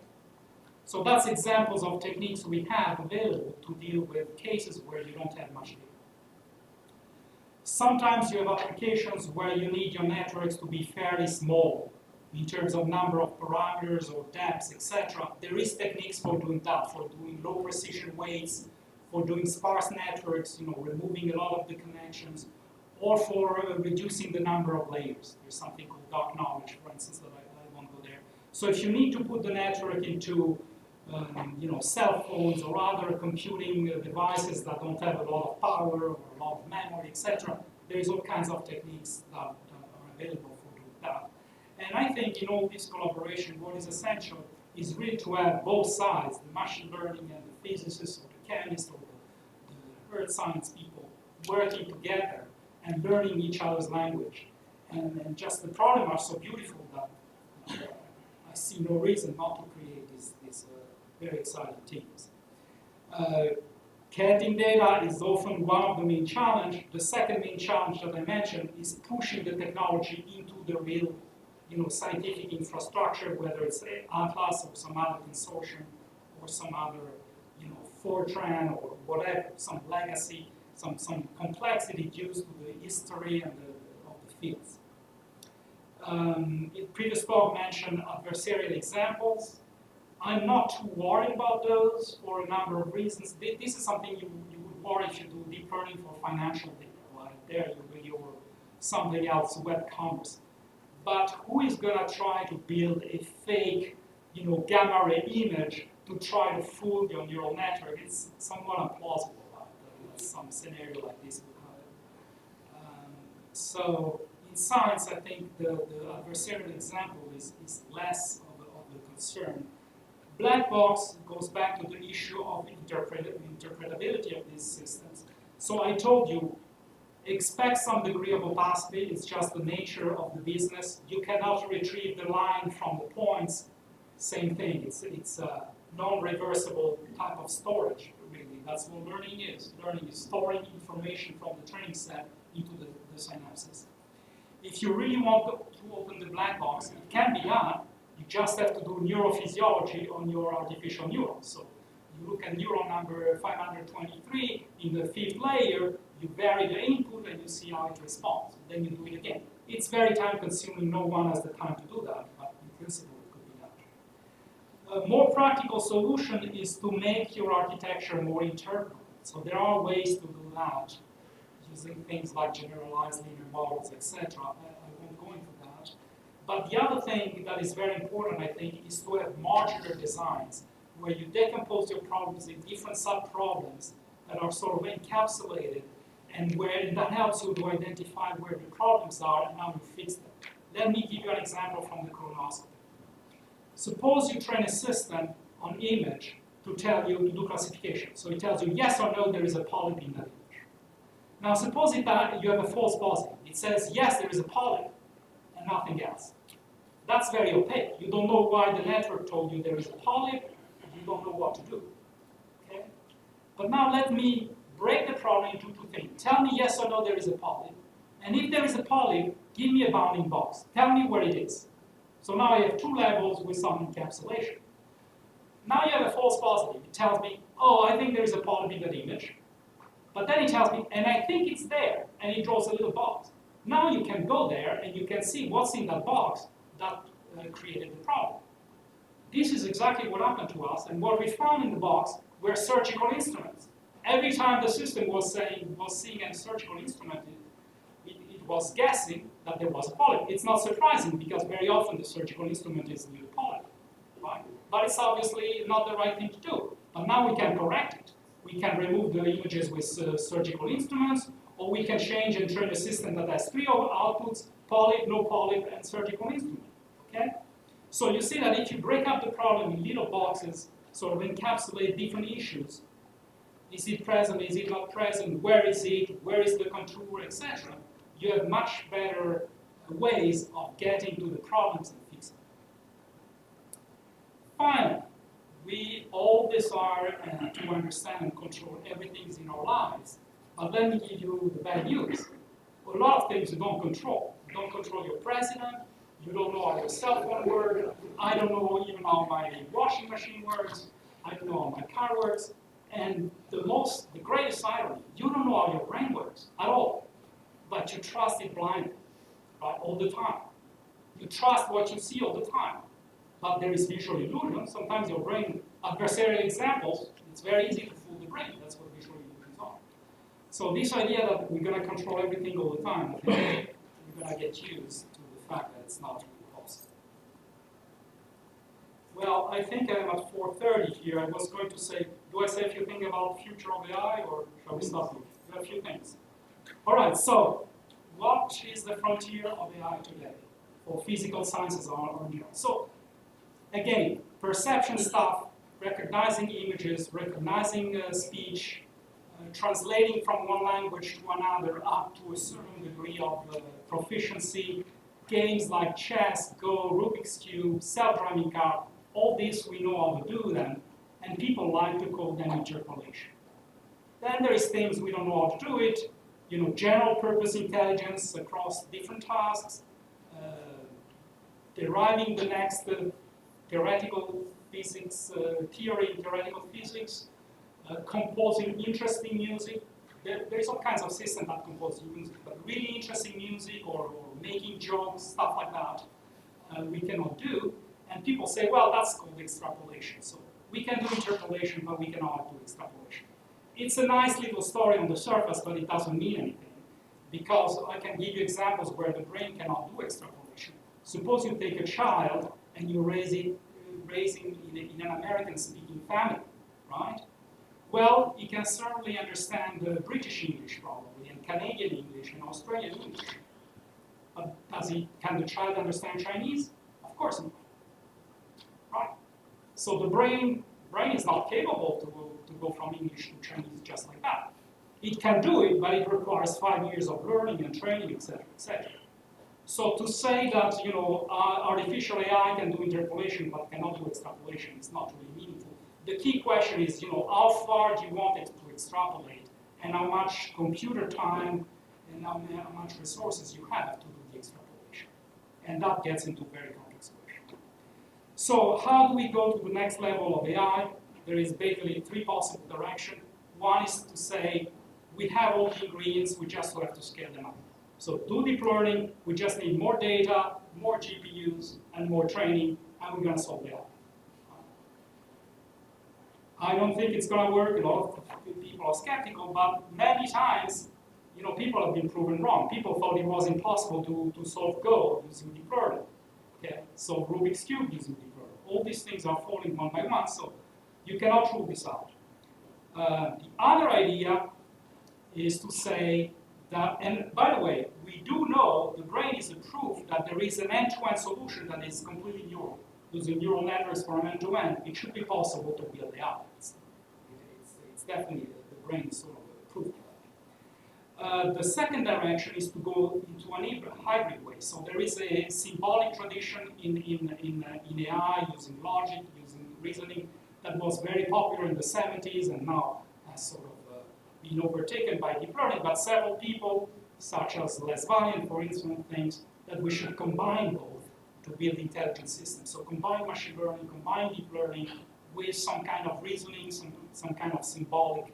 So that's examples of techniques we have available to deal with cases where you don't have much data. Sometimes you have applications where you need your networks to be fairly small in terms of number of parameters or depths, etc. There is techniques for doing that, for doing low precision weights, for doing sparse networks, removing a lot of the connections, or for reducing the number of layers. There's something called dark knowledge, for instance, that I won't go there. So if you need to put the network into cell phones or other computing devices that don't have a lot of power or a lot of memory, etc., there's all kinds of techniques that are available for doing that. And I think in all this collaboration, what is essential is really to have both sides, the machine learning and the physicists or the chemists or the earth science people working together and learning each other's language. And just the problem are so beautiful that I see no reason not to create these very exciting teams. Getting data is often one of the main challenges. The second main challenge that I mentioned is pushing the technology into the real scientific infrastructure, whether it's Atlas or some other consortium or some other Fortran or whatever, some legacy, some complexity due to the history and of the fields. Previous talk mentioned adversarial examples. I'm not too worried about those for a number of reasons. This is something you would worry if you do deep learning for financial data, like there you really, or something else, web commerce. But who is going to try to build a fake, gamma ray image to try to fool your neural network? It's somewhat implausible that some scenario like this would happen. So in science, I think the adversarial example is less of the concern. Black box goes back to the issue of interpretability of these systems. So I told you, expect some degree of opacity. It's just the nature of the business. You cannot retrieve the line from the points. Same thing. It's a non-reversible type of storage, really. That's what learning is. Learning is storing information from the training set into the synapses. If you really want to open the black box, it can be done. You just have to do neurophysiology on your artificial neurons. So you look at neuron number 523 in the fifth layer, you vary the input and you see how it responds. Then you do it again. It's very time consuming, no one has the time to do that, but in principle it could be done. A more practical solution is to make your architecture more interpretable. So there are ways to do that using things like generalized linear models, etc. I won't go into that. But the other thing that is very important, I think, is to have modular designs where you decompose your problems in different sub-problems that are sort of encapsulated, and that helps you to identify where the problems are and how you fix them. Let me give you an example from the colonoscopy. Suppose you train a system on image to tell you to do classification. So it tells you yes or no, there is a polyp in that image. Now suppose you have a false positive. It says yes, there is a polyp, and nothing else. That's very opaque. You don't know why the network told you there is a polyp. You don't know what to do. Okay? But now let me break the problem into two things. Tell me yes or no there is a polyp. And if there is a polyp, give me a bounding box. Tell me where it is. So now I have two levels with some encapsulation. Now you have a false positive. It tells me, oh, I think there is a polyp in that image. But then it tells me, and I think it's there. And it draws a little box. Now you can go there and you can see what's in that box that created the problem. This is exactly what happened to us, and what we found in the box were surgical instruments. Every time the system was seeing a surgical instrument, it was guessing that there was a polyp. It's not surprising because very often the surgical instrument is near the polyp, right? But it's obviously not the right thing to do. But now we can correct it. We can remove the images with surgical instruments, or we can change and train a system that has three outputs: polyp, no polyp, and surgical instrument. Okay? So you see that if you break up the problem in little boxes, sort of encapsulate different issues, is it present, is it not present, where is the contour, etc., you have much better ways of getting to the problems and fixing them. Finally, we all desire to understand and control everything in our lives, but let me give you the bad news. A lot of things you don't control. You don't control your president. You don't know how your cell phone works. I don't know even how my washing machine works. I don't know how my car works. And the greatest irony, you don't know how your brain works at all. But you trust it blindly, right, all the time. You trust what you see all the time. But there is visual illusion. Sometimes your brain, adversarial examples, it's very easy to fool the brain. That's what visual illusions are. So this idea that we're going to control everything all the time, I think we're going to get used to the fact that it's not really possible. Well, I think I'm at 4:30 here. I was going to say, do I say a few things about the future of AI, or shall we stop here? There are a few things. All right, so what is the frontier of AI today for physical sciences or neuro? So again, perception stuff, recognizing images, recognizing speech, translating from one language to another up to a certain degree of proficiency. Games like chess, Go, Rubik's Cube, self-driving car, all this we know how to do them, and people like to call them interpolation. Then there is things we don't know how to do it, general purpose intelligence across different tasks, deriving the next theoretical physics, theory in theoretical physics, composing interesting music. There's all kinds of systems that compose music, but really interesting music or making jokes, stuff like that, we cannot do. And people say, well, that's called extrapolation. So we can do interpolation, but we cannot do extrapolation. It's a nice little story on the surface, but it doesn't mean anything, because I can give you examples where the brain cannot do extrapolation. Suppose you take a child and you raise him in an American-speaking family, right? Well, he can certainly understand British English probably, and Canadian English, and Australian English. But can the child understand Chinese? Of course not, right? So the brain is not capable to go from English to Chinese just like that. It can do it, but it requires 5 years of learning and training, etc., etc. So to say that artificial AI can do interpolation but cannot do extrapolation is not really meaningful. The key question is, how far do you want it to extrapolate, and how much computer time and how much resources you have to do the extrapolation. And that gets into very complex questions. So how do we go to the next level of AI? There is basically 3 possible directions. One is to say, we have all the ingredients, we just have to scale them up. So do deep learning, we just need more data, more GPUs, and more training, and we're going to solve it. I don't think it's going to work. A lot of people are skeptical, but many times, people have been proven wrong. People thought it was impossible to solve Go using deep learning. Okay, so Rubik's Cube using deep learning. All these things are falling one by one, so you cannot rule this out. The other idea is to say that, and by the way, we do know the brain is a proof that there is an end-to-end solution that is completely neural. Using neural networks from end-to-end, it should be possible to build AI. It's definitely, the brain is sort of a proof of that. The second direction is to go into an hybrid way. So there is a symbolic tradition in AI, using logic, using reasoning, that was very popular in the 70s and now has sort of been overtaken by deep learning. But several people, such as Les Valiant, for instance, thinks that we should combine both to build intelligent systems. So combine machine learning, combine deep learning with some kind of reasoning, some kind of symbolic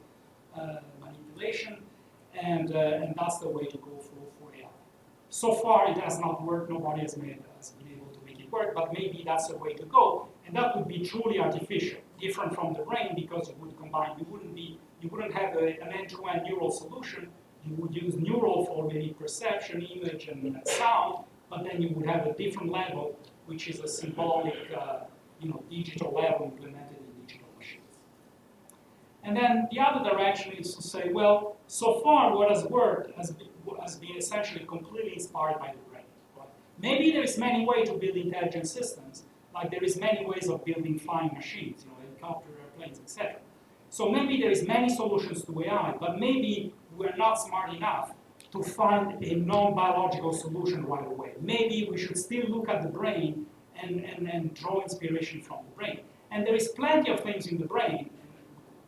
manipulation, and that's the way to go for AI. So far, it has not worked. Nobody has been able to make it work, but maybe that's the way to go, and that would be truly artificial, different from the brain, because it would combine. You wouldn't have an end-to-end neural solution. You would use neural for maybe perception, image, and sound, but then you would have a different level, which is a symbolic, digital level implemented in digital machines. And then the other direction is to say, well, so far what has worked has been essentially completely inspired by the brain. Right? Maybe there's many ways to build intelligent systems, like there is many ways of building flying machines, helicopter, airplanes, etc. So maybe there is many solutions to AI, but maybe we're not smart enough to find a non-biological solution right away. Maybe we should still look at the brain and draw inspiration from the brain. And there is plenty of things in the brain, and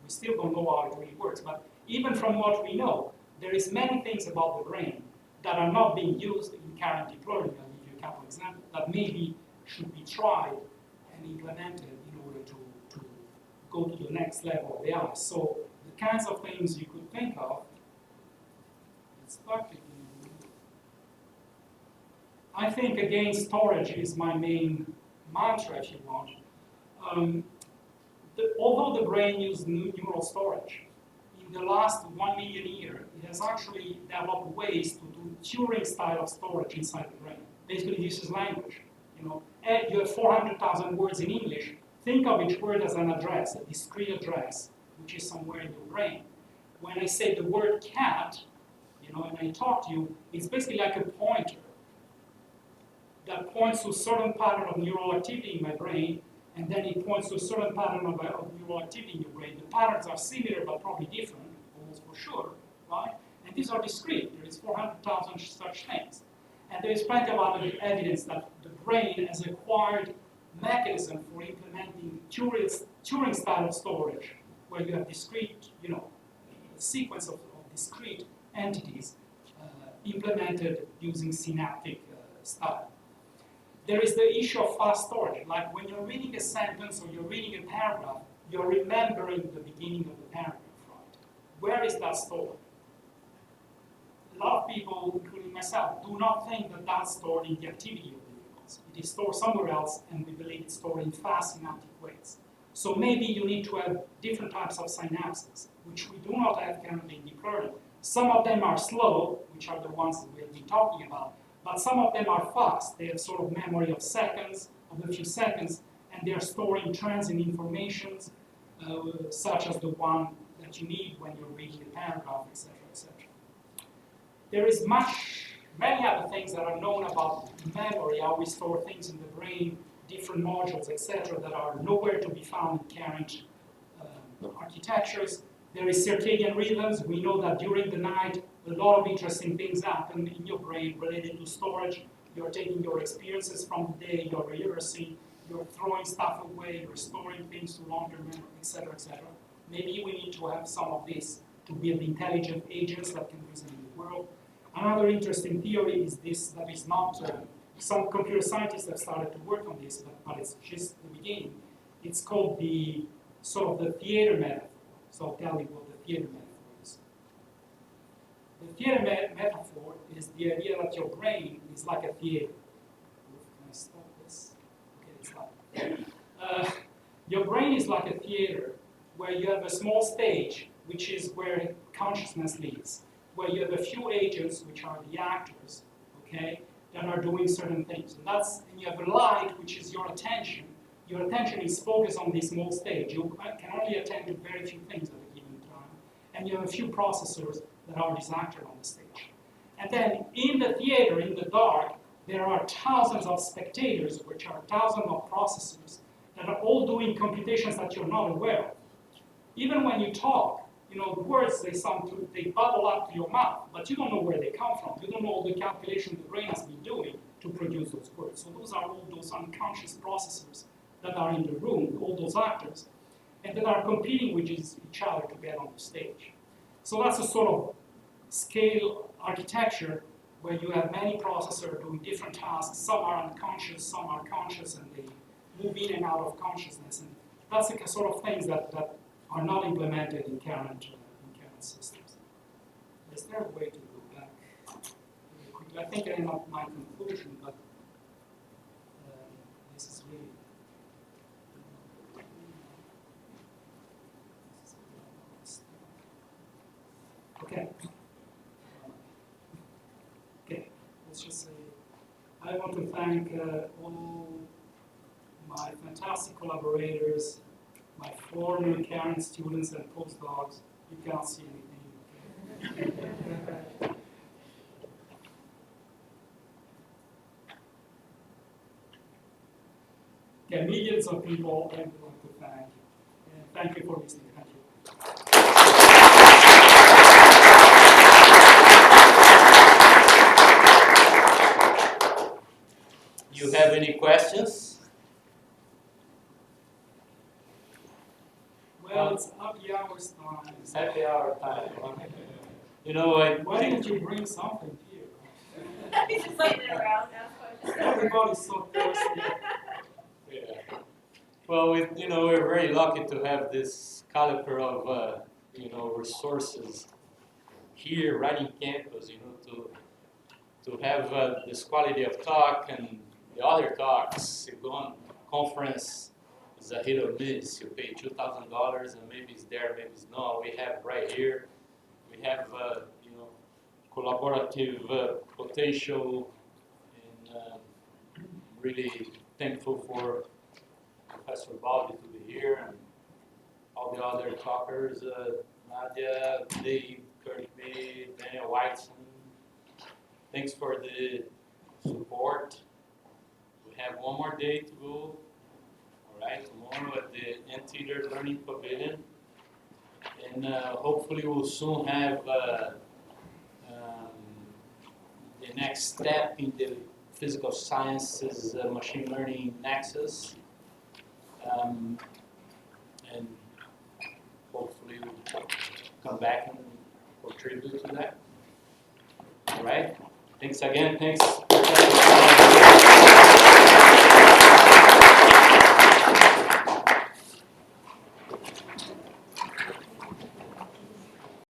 we still don't know how it really works, but even from what we know, there is many things about the brain that are not being used in current deep learning. I'll give you a couple of examples that maybe should be tried and implemented in order to go to the next level of AI. So the kinds of things you could think of, I think, again, storage is my main mantra, if you want. Although the brain uses neural storage, in the last 1 million years, it has actually developed ways to do Turing style of storage inside the brain. Basically, this is language. You have 400,000 words in English. Think of each word as an address, a discrete address, which is somewhere in your brain. When I say the word cat, and I talk to you, it's basically like a pointer that points to a certain pattern of neural activity in my brain, and then it points to a certain pattern of neural activity in your brain. The patterns are similar, but probably different, almost for sure, right? And these are discrete. There is 400,000 such things. And there is plenty of other evidence that the brain has acquired mechanism for implementing Turing style of storage, where you have discrete, sequence of discrete entities implemented using synaptic style. There is the issue of fast storage. Like when you're reading a sentence or you're reading a paragraph, you're remembering the beginning of the paragraph, right? Where is that stored? A lot of people, including myself, do not think that that's stored in the activity of the neurons. It is stored somewhere else, and we believe it's stored in fast synaptic ways. So maybe you need to have different types of synapses, which we do not have currently in deep learning. Some of them are slow, which are the ones that we have been talking about, but some of them are fast. They have sort of memory of seconds, of a few seconds, and they are storing transient informations, such as the one that you need when you're reading a paragraph, etc., etc. There is many other things that are known about memory, how we store things in the brain, different modules, etc., that are nowhere to be found in current architectures. There is circadian rhythms. We know that during the night, a lot of interesting things happen in your brain related to storage. You're taking your experiences from the day, you're rehearsing, you're throwing stuff away, you're storing things to long-term memory, etc., etc. Maybe we need to have some of this to build intelligent agents that can reason in the world. Another interesting theory is this, that is not, some computer scientists have started to work on this, but it's just the beginning. It's called the, sort of the theater metaphor. So I'll tell you what the theater metaphor is. The theater metaphor is the idea that your brain is like a theater. Can I stop this? Okay, it's not. Your brain is like a theater where you have a small stage, which is where consciousness lives, where you have a few agents, which are the actors, okay, that are doing certain things. And you have a light, which is your attention. Your attention is focused on this small stage. You can only attend to very few things at a given time. And you have a few processors that are these actors on the stage. And then in the theater, in the dark, there are thousands of spectators, which are thousands of processors, that are all doing computations that you're not aware of. Even when you talk, you know, the words, they bubble up to your mouth, but you don't know where they come from. You don't know all the calculations the brain has been doing to produce those words. So those are all those unconscious processors that are in the room, all those actors, and that are competing with each other to get on the stage. So that's a sort of scale architecture where you have many processors doing different tasks. Some are unconscious, some are conscious, and they move in and out of consciousness. And that's the sort of things that are not implemented in current systems. Is there a way to go back really quickly? I think I am at my conclusion, but this is really... Okay. Okay, let's just say, I want to thank all my fantastic collaborators, my former current students and postdocs. You can't see anything. Okay? Okay, millions of people I would like to thank. And thank you for listening. Thank you. You have any questions? Well, it's happy hours time. It's happy hour time. You know, Why didn't you bring something here? He's just sitting around, ask questions. Everybody's so thirsty. yeah. Well, we're very lucky to have this caliber of, resources here, right in campus. To have this quality of talk and the other talks. You go on conference. It's a hit or miss. You pay $2,000 and maybe it's there, maybe it's not. We have right here. We have collaborative potential, and really thankful for Professor Baldi to be here and all the other talkers, Nadia, Dave, Kirby, Daniel Whiteson. Thanks for the support. We have one more day to go. All right, tomorrow at the Anteater Learning Pavilion. And hopefully we'll soon have the next step in the physical sciences machine learning Nexus. And hopefully we'll come back and contribute to that. All right? Thanks again. Thanks.